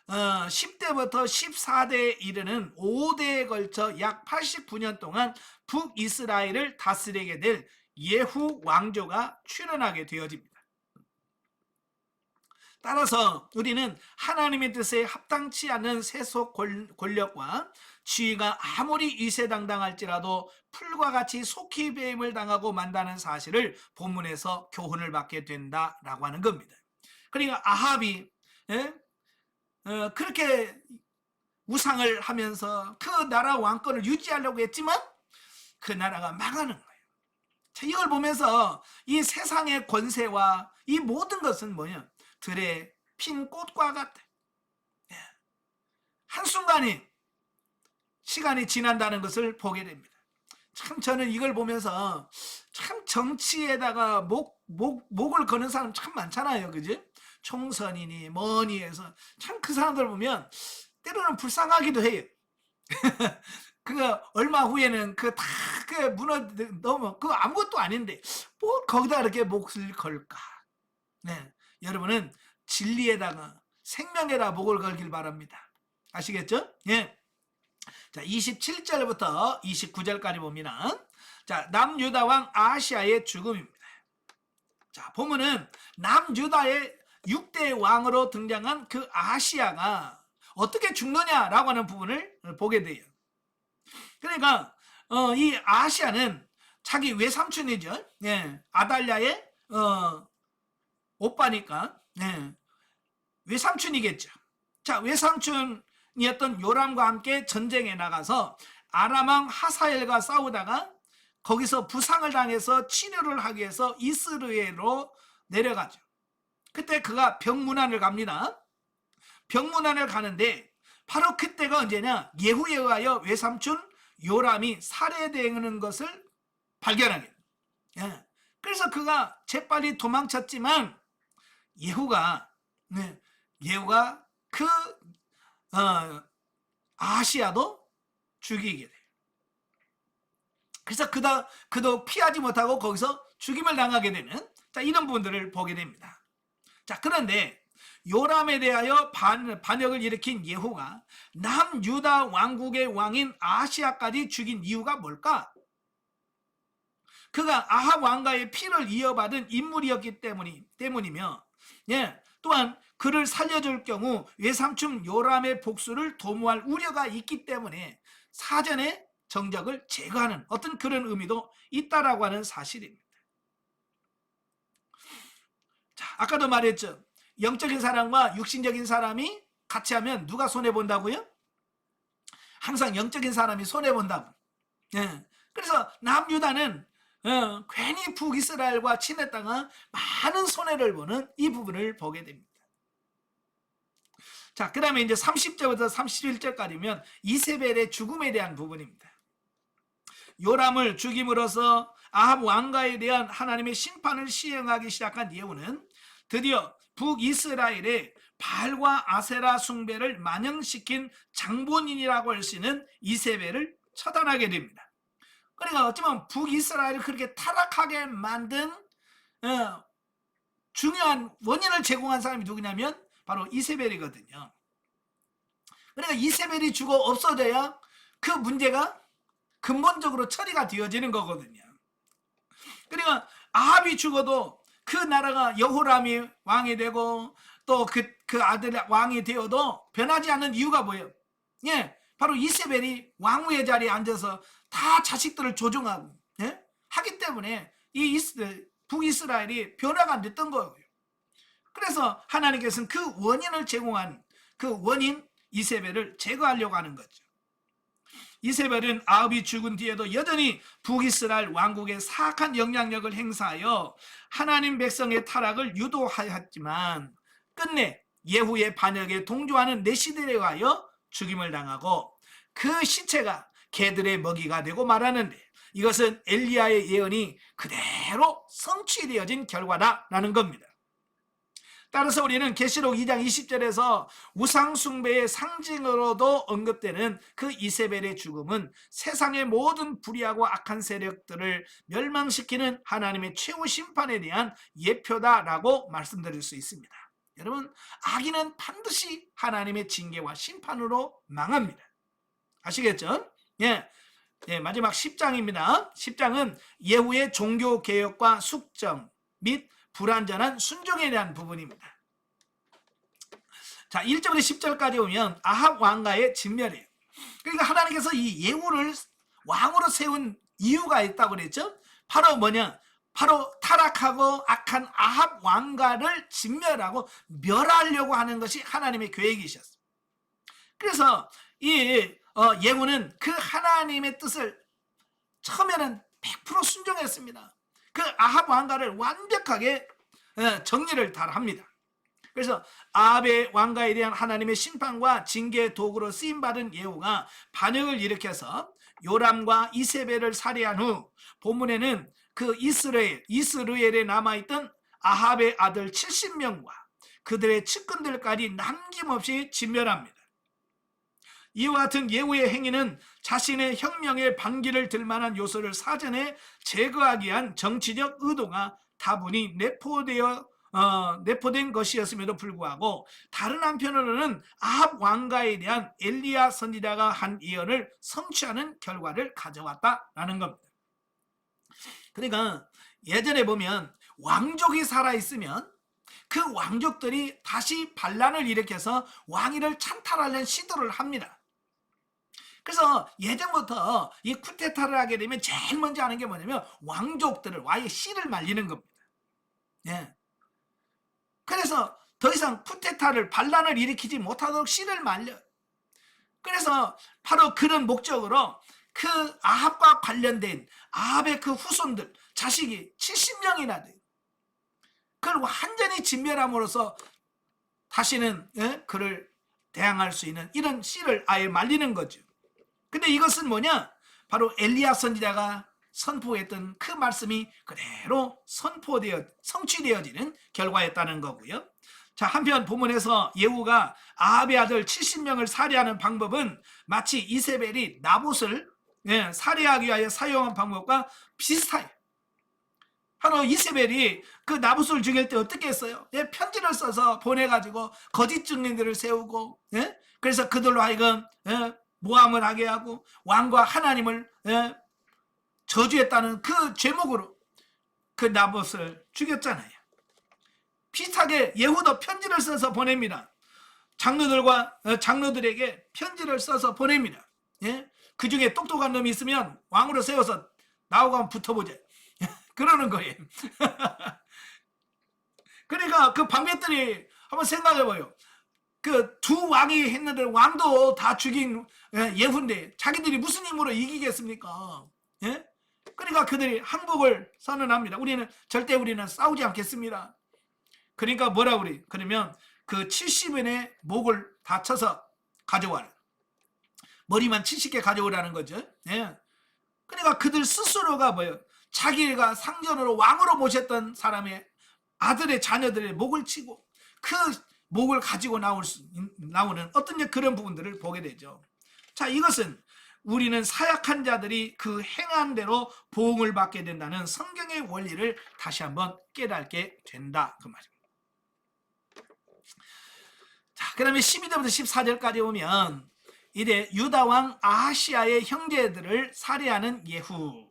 10대부터 14대에 이르는 5대에 걸쳐 약 89년 동안 북이스라엘을 다스리게 될 예후 왕조가 출현하게 되어집니다. 따라서 우리는 하나님의 뜻에 합당치 않는 세속 권력과 지위가 아무리 위세당당할지라도 풀과 같이 속히 배임을 당하고 만다는 사실을 본문에서 교훈을 받게 된다라고 하는 겁니다. 그러니까 아합이 그렇게 우상을 하면서 그 나라 왕권을 유지하려고 했지만 그 나라가 망하는 거예요. 자, 이걸 보면서 이 세상의 권세와 이 모든 것은 뭐냐, 들에 핀 꽃과 같아. 한순간에 시간이 지난다는 것을 보게 됩니다. 참 저는 이걸 보면서 참 정치에다가 목을 거는 사람 참 많잖아요. 그지? 총선이니 뭐니 해서 참 그 사람들 보면 때로는 불쌍하기도 해요. 얼마 후에는 너무 아무것도 아닌데 뭐 거기다 이렇게 몫을 걸까? 네, 여러분은 진리에다가 생명에다 목을 걸길 바랍니다. 아시겠죠? 예. 자, 27절부터 29절까지 봅니다. 자, 남유다 왕 아하시야의 죽음입니다. 자, 보면은 남유다의 6대 왕으로 등장한 그 아하시야가 어떻게 죽느냐라고 하는 부분을 보게 돼요. 그러니까 이 아하시야는 자기 외삼촌이죠. 예, 아달랴의 오빠니까 외삼촌이겠죠. 자, 외삼촌이었던 요람과 함께 전쟁에 나가서 아람왕 하사엘과 싸우다가 거기서 부상을 당해서 치료를 하기 위해서 이스라엘로 내려가죠. 그때 그가 병문안을 갑니다. 병문안을 가는데 바로 그때가 언제냐, 예후에 의하여 외삼촌 요람이 살해되는 것을 발견하게 돼요. 그래서 그가 재빨리 도망쳤지만 예후가 그 아하시야도 죽이게 돼요. 그래서 그도 피하지 못하고 거기서 죽임을 당하게 되는, 자, 이런 부분들을 보게 됩니다. 자, 그런데 요람에 대하여 반역을 일으킨 예후가 남유다 왕국의 왕인 아하시야까지 죽인 이유가 뭘까? 그가 아합 왕가의 피를 이어받은 인물이었기 때문이며, 또한 그를 살려줄 경우 외삼촌 요람의 복수를 도모할 우려가 있기 때문에 사전에 정적을 제거하는 어떤 그런 의미도 있다라고 하는 사실입니다. 자, 아까도 말했죠. 영적인 사람과 육신적인 사람이 같이 하면 누가 손해본다고요? 항상 영적인 사람이 손해본다고. 예. 그래서 남유다는 괜히 북이스라엘과 친했다가 많은 손해를 보는 이 부분을 보게 됩니다. 자, 그 다음에 이제 30절부터 31절까지면 이세벨의 죽음에 대한 부분입니다. 요람을 죽임으로써 아합 왕가에 대한 하나님의 심판을 시행하기 시작한 예후는 드디어 북이스라엘의 바알과 아세라 숭배를 만영시킨 장본인이라고 할 수 있는 이세벨을 처단하게 됩니다. 그러니까 어쩌면 북이스라엘을 그렇게 타락하게 만든 중요한 원인을 제공한 사람이 누구냐면 바로 이세벨이거든요. 그러니까 이세벨이 죽어 없어져야 그 문제가 근본적으로 처리가 되어지는 거거든요. 그러니까 아합이 죽어도 그 나라가 여호람이 왕이 되고 또 그 아들 왕이 되어도 변하지 않는 이유가 뭐예요? 예, 바로 이세벨이 왕후의 자리에 앉아서 다 자식들을 조종하고 하기 때문에 이 북이스라엘이 변화가 안 됐던 거예요. 그래서 하나님께서는 그 원인을 제공한 그 원인 이세벨을 제거하려고 하는 거죠. 이세벨은 아합이 죽은 뒤에도 여전히 북이스라엘 왕국에 사악한 영향력을 행사하여 하나님 백성의 타락을 유도하였지만 끝내 예후의 반역에 동조하는 내시들에 의하여 죽임을 당하고 그 시체가 개들의 먹이가 되고 말하는데 이것은 엘리야의 예언이 그대로 성취되어진 결과다라는 겁니다. 따라서 우리는 계시록 2장 20절에서 우상숭배의 상징으로도 언급되는 그 이세벨의 죽음은 세상의 모든 불의하고 악한 세력들을 멸망시키는 하나님의 최후 심판에 대한 예표다라고 말씀드릴 수 있습니다. 여러분, 악인은 반드시 하나님의 징계와 심판으로 망합니다. 아시겠죠? 예. 마지막 10장입니다. 10장은 예후의 종교개혁과 숙정 및 불완전한 순종에 대한 부분입니다. 자, 1절부터 10절까지 오면 아합 왕가의 진멸이에요. 그러니까 하나님께서 이 예후를 왕으로 세운 이유가 있다고 그랬죠. 바로 뭐냐? 바로 타락하고 악한 아합 왕가를 진멸하고 멸하려고 하는 것이 하나님의 계획이셨어요. 그래서 이 예후는 그 하나님의 뜻을 처음에는 100% 순종했습니다. 그 아합 왕가를 완벽하게 정리를 다 합니다. 그래서 아합의 왕가에 대한 하나님의 심판과 징계의 도구로 쓰임받은 예후가 반역을 일으켜서 요람과 이세벨을 살해한 후 본문에는 그 이스라엘에 남아있던 아합의 아들 70명과 그들의 측근들까지 남김없이 진멸합니다. 이와 같은 예후의 행위는 자신의 혁명의 반기를 들 만한 요소를 사전에 제거하기 위한 정치적 의도가 다분히 내포된 것이었음에도 불구하고 다른 한편으로는 아합 왕가에 대한 엘리야 선지자가 한 예언을 성취하는 결과를 가져왔다라는 겁니다. 그러니까 예전에 보면 왕족이 살아있으면 그 왕족들이 다시 반란을 일으켜서 왕위를 찬탈하려는 시도를 합니다. 그래서 예전부터 이 쿠데타를 하게 되면 제일 먼저 하는 게 뭐냐면 왕족들을 아예 씨를 말리는 겁니다. 예. 그래서 더 이상 쿠데타를 반란을 일으키지 못하도록 씨를 말려요. 그래서 바로 그런 목적으로 그 아합과 관련된 아합의 그 후손들 자식이 70명이나 돼요. 그걸 완전히 진멸함으로써 다시는 그를 대항할 수 있는 이런 씨를 아예 말리는 거죠. 근데 이것은 뭐냐? 바로 엘리야 선지자가 선포했던 그 말씀이 그대로 성취되어지는 결과였다는 거고요. 자, 한편 본문에서 예후가 아합의 아들 70명을 살해하는 방법은 마치 이세벨이 나봇을 살해하기 위하여 사용한 방법과 비슷해요. 바로 이세벨이 그 나봇을 죽일 때 어떻게 했어요? 편지를 써서 보내가지고 거짓 증인들을 세우고 그래서 그들로 하여금 모함을 하게 하고 왕과 하나님을 저주했다는 그 죄목으로 그 나봇을 죽였잖아요. 비슷하게 예후도 편지를 써서 보냅니다. 장로들에게 편지를 써서 보냅니다. 예? 그 중에 똑똑한 놈이 있으면 왕으로 세워서 나오고 한번 붙어보자. 그러는 거예요. 그러니까 그 방배들이 한번 생각해봐요. 그 두 왕이 했는데 왕도 다 죽인 예후인데 자기들이 무슨 힘으로 이기겠습니까? 예? 그러니까 그들이 항복을 선언합니다. 우리는 싸우지 않겠습니다. 그러니까 뭐라 그래? 그러면 그 70인의 목을 다쳐서 가져와라. 머리만 70개 가져오라는 거죠. 예. 그러니까 그들 스스로가 뭐예요? 자기가 상전으로 왕으로 모셨던 사람의 아들의 자녀들의 목을 치고 그 목을 가지고 나오는 어떤 그런 부분들을 보게 되죠. 자, 이것은 우리는 사약한 자들이 그 행한 대로 보응을 받게 된다는 성경의 원리를 다시 한번 깨닫게 된다, 그 말입니다. 자, 그러면 12절부터 14절까지 보면 이래 유다왕 아하시아의 형제들을 살해하는 예후,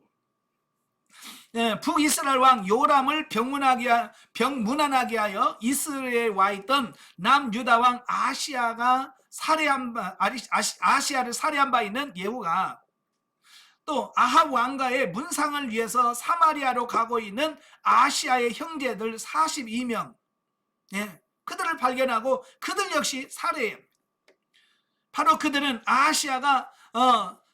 북이스라엘 왕 요람을 병문안하게 하여 이스라엘에 와 있던 남유다 왕 아하시아를 살해한 바 있는 예후가 또 아합 왕가의 문상을 위해서 사마리아로 가고 있는 아하시아의 형제들 42명, 그들을 발견하고 그들 역시 살해해요. 바로 그들은 아하시아가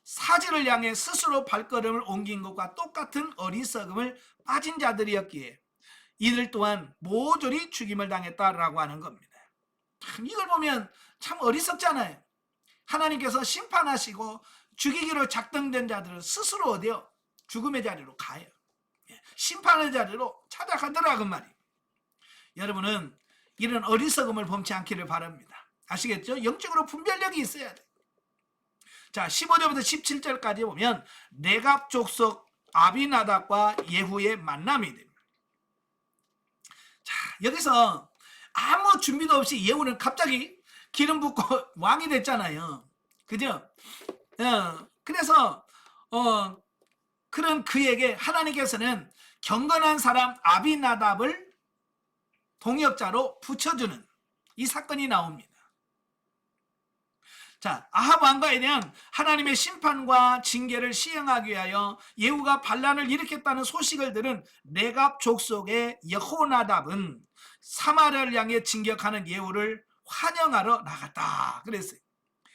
사지를 향해 스스로 발걸음을 옮긴 것과 똑같은 어리석음을 빠진 자들이었기에 이들 또한 모조리 죽임을 당했다라고 하는 겁니다. 참 이걸 보면 참 어리석잖아요. 하나님께서 심판하시고 죽이기로 작정된 자들은 스스로 어디요? 죽음의 자리로 가요. 심판의 자리로 찾아가더라고 말이에요. 여러분은 이런 어리석음을 범치 않기를 바랍니다. 아시겠죠? 영적으로 분별력이 있어야 돼. 자, 15절부터 17절까지 보면 네갑 족속 아비나답과 예후의 만남이 됩니다. 자, 여기서 아무 준비도 없이 예후는 갑자기 기름 붓고 왕이 됐잖아요. 그죠? 그래서 그런 그에게 하나님께서는 경건한 사람 아비나답을 동역자로 붙여주는 이 사건이 나옵니다. 자, 아합 왕가에 대한 하나님의 심판과 징계를 시행하기 위하여 예후가 반란을 일으켰다는 소식을 들은 네갑 족속의 여호나답은 사마리아를 향해 진격하는 예후를 환영하러 나갔다 그랬어요.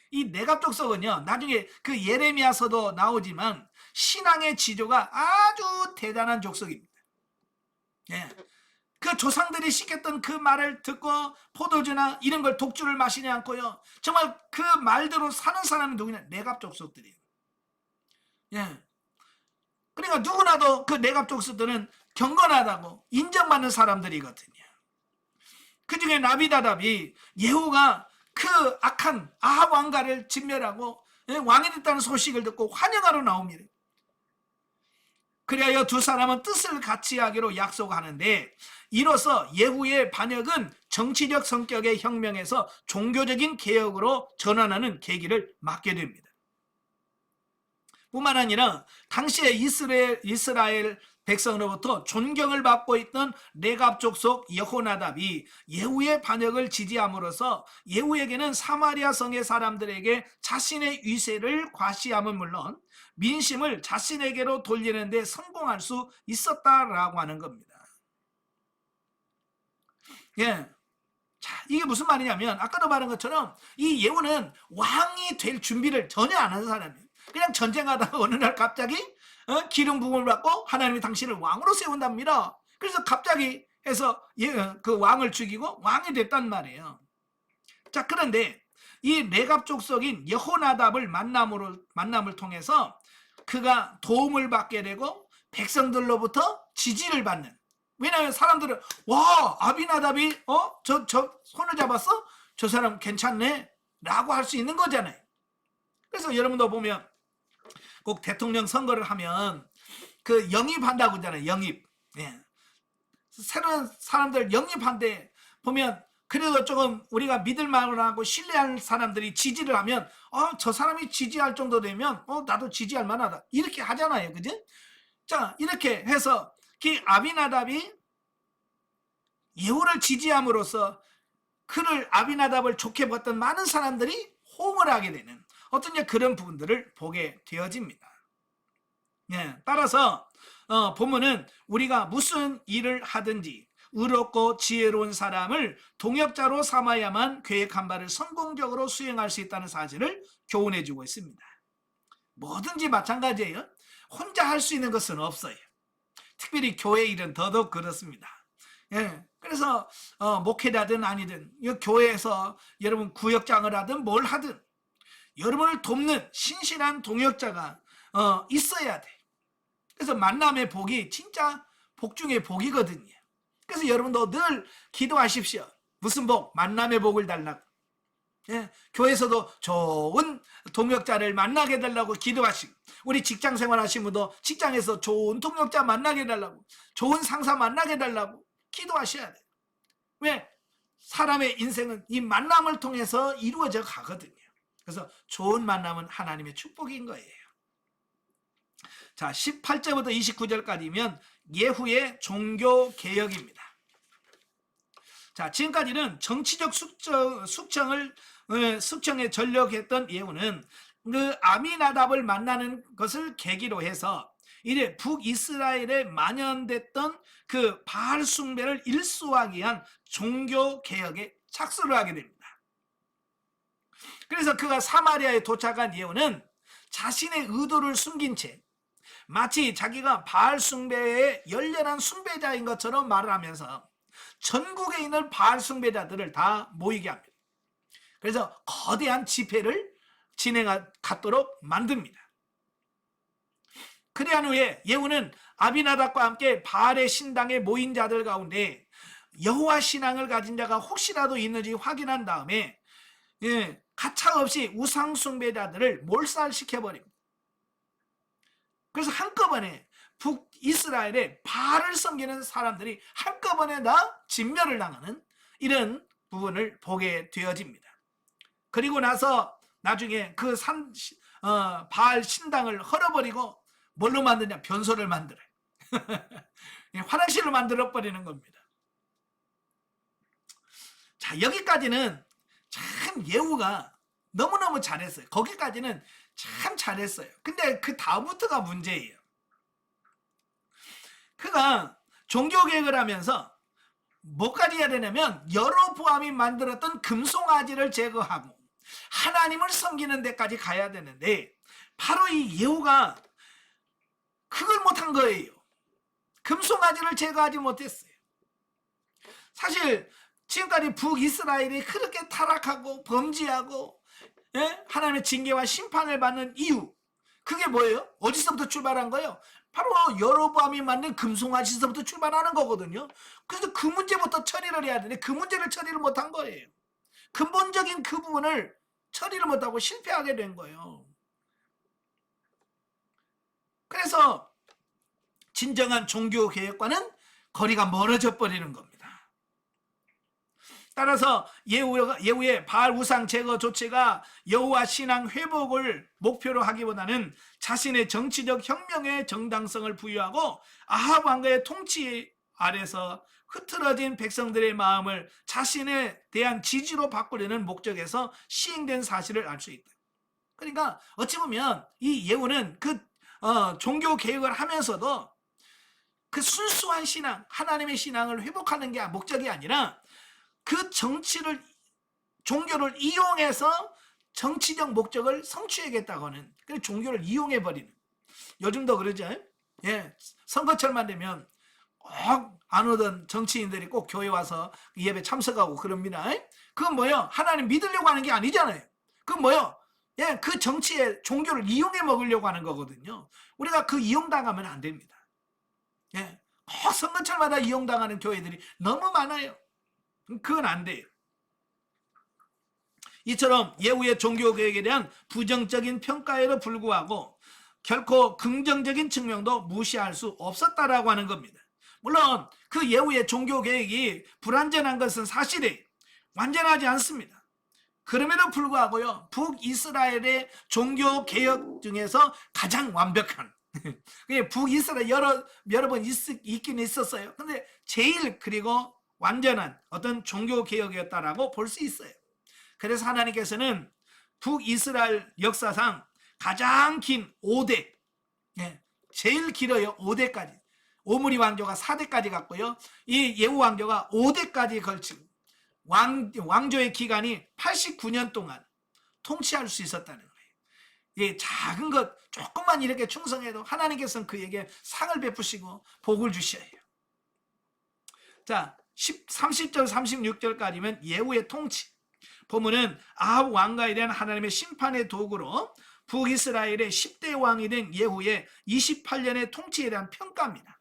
이 네갑 족속은요, 나중에 그 예레미야서도 나오지만 신앙의 지조가 아주 대단한 족속입니다. 그 조상들이 시켰던 그 말을 듣고 포도주나 이런 걸 독주를 마시지 않고요, 정말 그 말대로 사는 사람이 누구냐? 네갑 족속들이에요. 그러니까 누구나도 그 네갑 족속들은 경건하다고 인정받는 사람들이거든요. 그 중에 나비다답이 예후가 그 악한 아합 왕가를 진멸하고 왕이 됐다는 소식을 듣고 환영하러 나옵니다. 그리하여 두 사람은 뜻을 같이 하기로 약속하는데 이로써 예후의 반역은 정치적 성격의 혁명에서 종교적인 개혁으로 전환하는 계기를 맞게 됩니다. 뿐만 아니라 당시에 이스라엘 백성으로부터 존경을 받고 있던 네갑 족속 여호나답이 예후의 반역을 지지함으로써 예후에게는 사마리아 성의 사람들에게 자신의 위세를 과시함은 물론 민심을 자신에게로 돌리는 데 성공할 수 있었다라고 하는 겁니다. 자, 이게 무슨 말이냐면 아까도 말한 것처럼 이 예후는 왕이 될 준비를 전혀 안 한 사람이에요. 그냥 전쟁하다가 어느 날 갑자기 기름 부음을 받고 하나님이 당신을 왕으로 세운답니다. 그래서 갑자기 해서 그 왕을 죽이고 왕이 됐단 말이에요. 자, 그런데 이 네갑 족속인 여호나답을 만남을 통해서 그가 도움을 받게 되고 백성들로부터 지지를 받는, 왜냐하면 사람들은 와, 아비나답이 저 손을 잡았어? 저 사람 괜찮네 라고 할 수 있는 거잖아요. 그래서 여러분도 보면 꼭 대통령 선거를 하면 그 영입한다고 하잖아요. 영입. 새로운 사람들 영입한데 보면 그래도 조금 우리가 믿을 만하고 신뢰할 사람들이 지지를 하면 저 사람이 지지할 정도 되면 나도 지지할 만하다 이렇게 하잖아요. 그지? 자, 이렇게 해서 그 아비나답이 예후를 지지함으로써 그를 아비나답을 좋게 봤던 많은 사람들이 호응을 하게 되는 어떤 그런 부분들을 보게 되어집니다. 예, 따라서 보면은 우리가 무슨 일을 하든지 의롭고 지혜로운 사람을 동역자로 삼아야만 계획한 바를 성공적으로 수행할 수 있다는 사실을 교훈해 주고 있습니다. 뭐든지 마찬가지예요. 혼자 할 수 있는 것은 없어요. 특별히 교회 일은 더더욱 그렇습니다. 예, 그래서 목회자든 아니든 교회에서 여러분 구역장을 하든 뭘 하든 여러분을 돕는 신실한 동역자가 있어야 돼. 그래서 만남의 복이 진짜 복 중에 복이거든요. 그래서 여러분도 늘 기도하십시오. 무슨 복? 만남의 복을 달라고. 예, 교회에서도 좋은 동역자를 만나게 해달라고 기도하시고, 우리 직장 생활 하신 분도 직장에서 좋은 동역자 만나게 해달라고, 좋은 상사 만나게 해달라고 기도하셔야 돼요. 왜? 사람의 인생은 이 만남을 통해서 이루어져 가거든요. 그래서 좋은 만남은 하나님의 축복인 거예요. 자, 18절부터 29절까지면 예후의 종교개혁입니다. 자, 지금까지는 정치적 숙청에 전력했던 예후는 그 아미나답을 만나는 것을 계기로 해서 이래 북이스라엘에 만연됐던 그 바알 숭배를 일소하기 위한 종교개혁에 착수를 하게 됩니다. 그래서 그가 사마리아에 도착한 예후는 자신의 의도를 숨긴 채 마치 자기가 바알 숭배의 열렬한 숭배자인 것처럼 말을 하면서 전국에 있는 바알 숭배자들을 다 모이게 합니다. 그래서 거대한 집회를 갖도록 만듭니다. 그리한 후에 예후는 아비나답과 함께 바알의 신당에 모인 자들 가운데 여호와 신앙을 가진 자가 혹시라도 있는지 확인한 다음에 가차없이 우상 숭배자들을 몰살시켜버립니다. 그래서 한꺼번에 북이스라엘에 바알을 섬기는 사람들이 한꺼번에 다 진멸을 당하는 이런 부분을 보게 되어집니다. 그리고 나서 나중에 그 바알 신당을 헐어버리고 뭘로 만드냐? 변소를 만들어요. 화장실을 만들어 버리는 겁니다. 자, 여기까지는 참 예후가 너무너무 잘했어요. 거기까지는 참 잘했어요. 근데 그 다음부터가 문제예요. 그가 종교개혁을 하면서 뭐까지 해야 되냐면 여로보암이 만들었던 금송아지를 제거하고 하나님을 섬기는 데까지 가야 되는데 바로 이 예후가 그걸 못한 거예요. 금송아지를 제거하지 못했어요. 사실 지금까지 북이스라엘이 그렇게 타락하고 범죄하고 하나님의 징계와 심판을 받는 이유, 그게 뭐예요? 어디서부터 출발한 거예요? 바로 여로보암이 만든 금송아지에서부터 출발하는 거거든요. 그래서 그 문제부터 처리를 해야 되는데 그 문제를 처리를 못한 거예요. 근본적인 그 부분을 처리를 못하고 실패하게 된 거예요. 그래서 진정한 종교개혁과는 거리가 멀어져 버리는 겁니다. 따라서 예후의 바알 우상 제거 조치가 여호와 신앙 회복을 목표로 하기보다는 자신의 정치적 혁명의 정당성을 부여하고 아합 왕가의 통치 아래서 흐트러진 백성들의 마음을 자신에 대한 지지로 바꾸려는 목적에서 시행된 사실을 알 수 있다. 그러니까 어찌 보면 이 예후는 그 종교 개혁을 하면서도 그 순수한 신앙, 하나님의 신앙을 회복하는 게 목적이 아니라 그 종교를 이용해서 정치적 목적을 성취하겠다고 하는, 그래서 종교를 이용해버리는. 요즘도 그러죠. 예, 선거철만 되면 꼭 안 오던 정치인들이 꼭 교회 와서 예배 참석하고 그럽니다. 그건 뭐예요? 하나님 믿으려고 하는 게 아니잖아요. 그건 뭐예요? 예, 그 정치에 종교를 이용해 먹으려고 하는 거거든요. 우리가 그 이용당하면 안 됩니다. 예, 꼭 선거철마다 이용당하는 교회들이 너무 많아요. 그건 안 돼요. 이처럼 예후의 종교개혁에 대한 부정적인 평가에도 불구하고 결코 긍정적인 측면도 무시할 수 없었다라고 하는 겁니다. 물론 그 예후의 종교개혁이 불완전한 것은 사실이에요. 완전하지 않습니다. 그럼에도 불구하고요, 북이스라엘의 종교개혁 중에서 가장 완벽한 북이스라엘 여러 번 있긴 있었어요. 근데 제일 그리고 완전한 어떤 종교 개혁이었다라고 볼 수 있어요. 그래서 하나님께서는 북이스라엘 역사상 가장 긴 5대, 제일 길어요. 5대까지. 오므리 왕조가 4대까지 갔고요. 이 예후 왕조가 5대까지 걸친 왕조의 기간이 89년 동안 통치할 수 있었다는 거예요. 예, 작은 것 조금만 이렇게 충성해도 하나님께서는 그에게 상을 베푸시고 복을 주셔요. 자, 30절 36절까지면 예후의 통치. 본문은 아합 왕가에 대한 하나님의 심판의 도구로 북이스라엘의 10대 왕이 된 예후의 28년의 통치에 대한 평가입니다.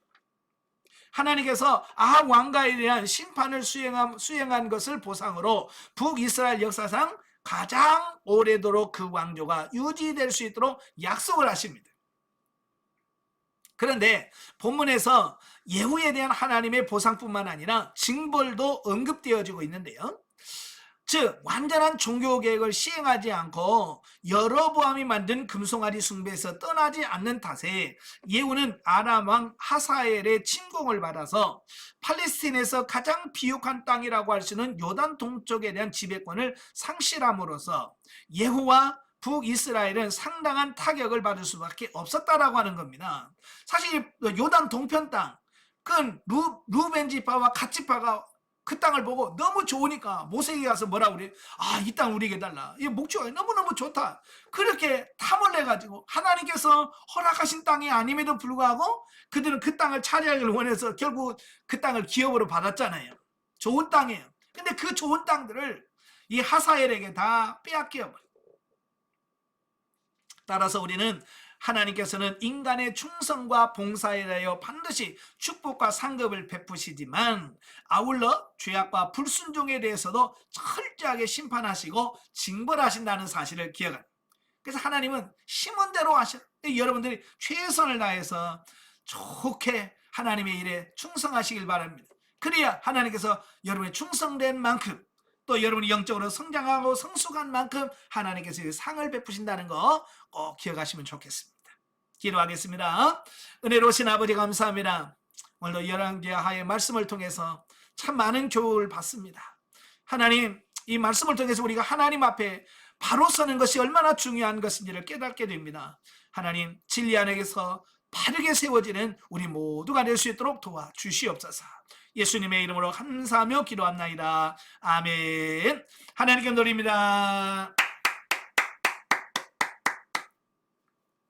하나님께서 아합 왕가에 대한 심판을 수행한 것을 보상으로 북이스라엘 역사상 가장 오래도록 그 왕조가 유지될 수 있도록 약속을 하십니다. 그런데 본문에서 예후에 대한 하나님의 보상뿐만 아니라 징벌도 언급되어지고 있는데요. 즉 완전한 종교개혁을 시행하지 않고 여로보암이 만든 금송아지 숭배에서 떠나지 않는 탓에 예후는 아람 왕 하사엘의 침공을 받아서 팔레스틴에서 가장 비옥한 땅이라고 할 수 있는 요단 동쪽에 대한 지배권을 상실함으로써 예후와 북이스라엘은 상당한 타격을 받을 수밖에 없었다라고 하는 겁니다. 사실 요단 동편 땅, 그 루벤 지파와 갓 지파가 그 땅을 보고 너무 좋으니까 모세에게 가서 뭐라고 그래? 아, 이 땅 우리에게 달라. 이 목조가 너무너무 좋다. 그렇게 탐을 내가지고 하나님께서 허락하신 땅이 아님에도 불구하고 그들은 그 땅을 차지하기를 원해서 결국 그 땅을 기업으로 받았잖아요. 좋은 땅이에요. 근데 그 좋은 땅들을 이 하사엘에게 다 빼앗겨버려. 따라서 우리는 하나님께서는 인간의 충성과 봉사에 대하여 반드시 축복과 상급을 베푸시지만 아울러 죄악과 불순종에 대해서도 철저하게 심판하시고 징벌하신다는 사실을 기억합니다. 그래서 하나님은 심은 대로 하셔. 여러분들이 최선을 다해서 좋게 하나님의 일에 충성하시길 바랍니다. 그래야 하나님께서 여러분의 충성된 만큼 또 여러분이 영적으로 성장하고 성숙한 만큼 하나님께서 상을 베푸신다는 거 꼭 기억하시면 좋겠습니다. 기도하겠습니다. 은혜로우신 아버지 감사합니다. 오늘도 열왕기하의 말씀을 통해서 참 많은 교훈을 받습니다. 하나님, 이 말씀을 통해서 우리가 하나님 앞에 바로 서는 것이 얼마나 중요한 것인지를 깨닫게 됩니다. 하나님, 진리 안에서 바르게 세워지는 우리 모두가 될 수 있도록 도와주시옵소서. 예수님의 이름으로 감사하며 기도합나이다. 아멘. 하나님께 드립니다.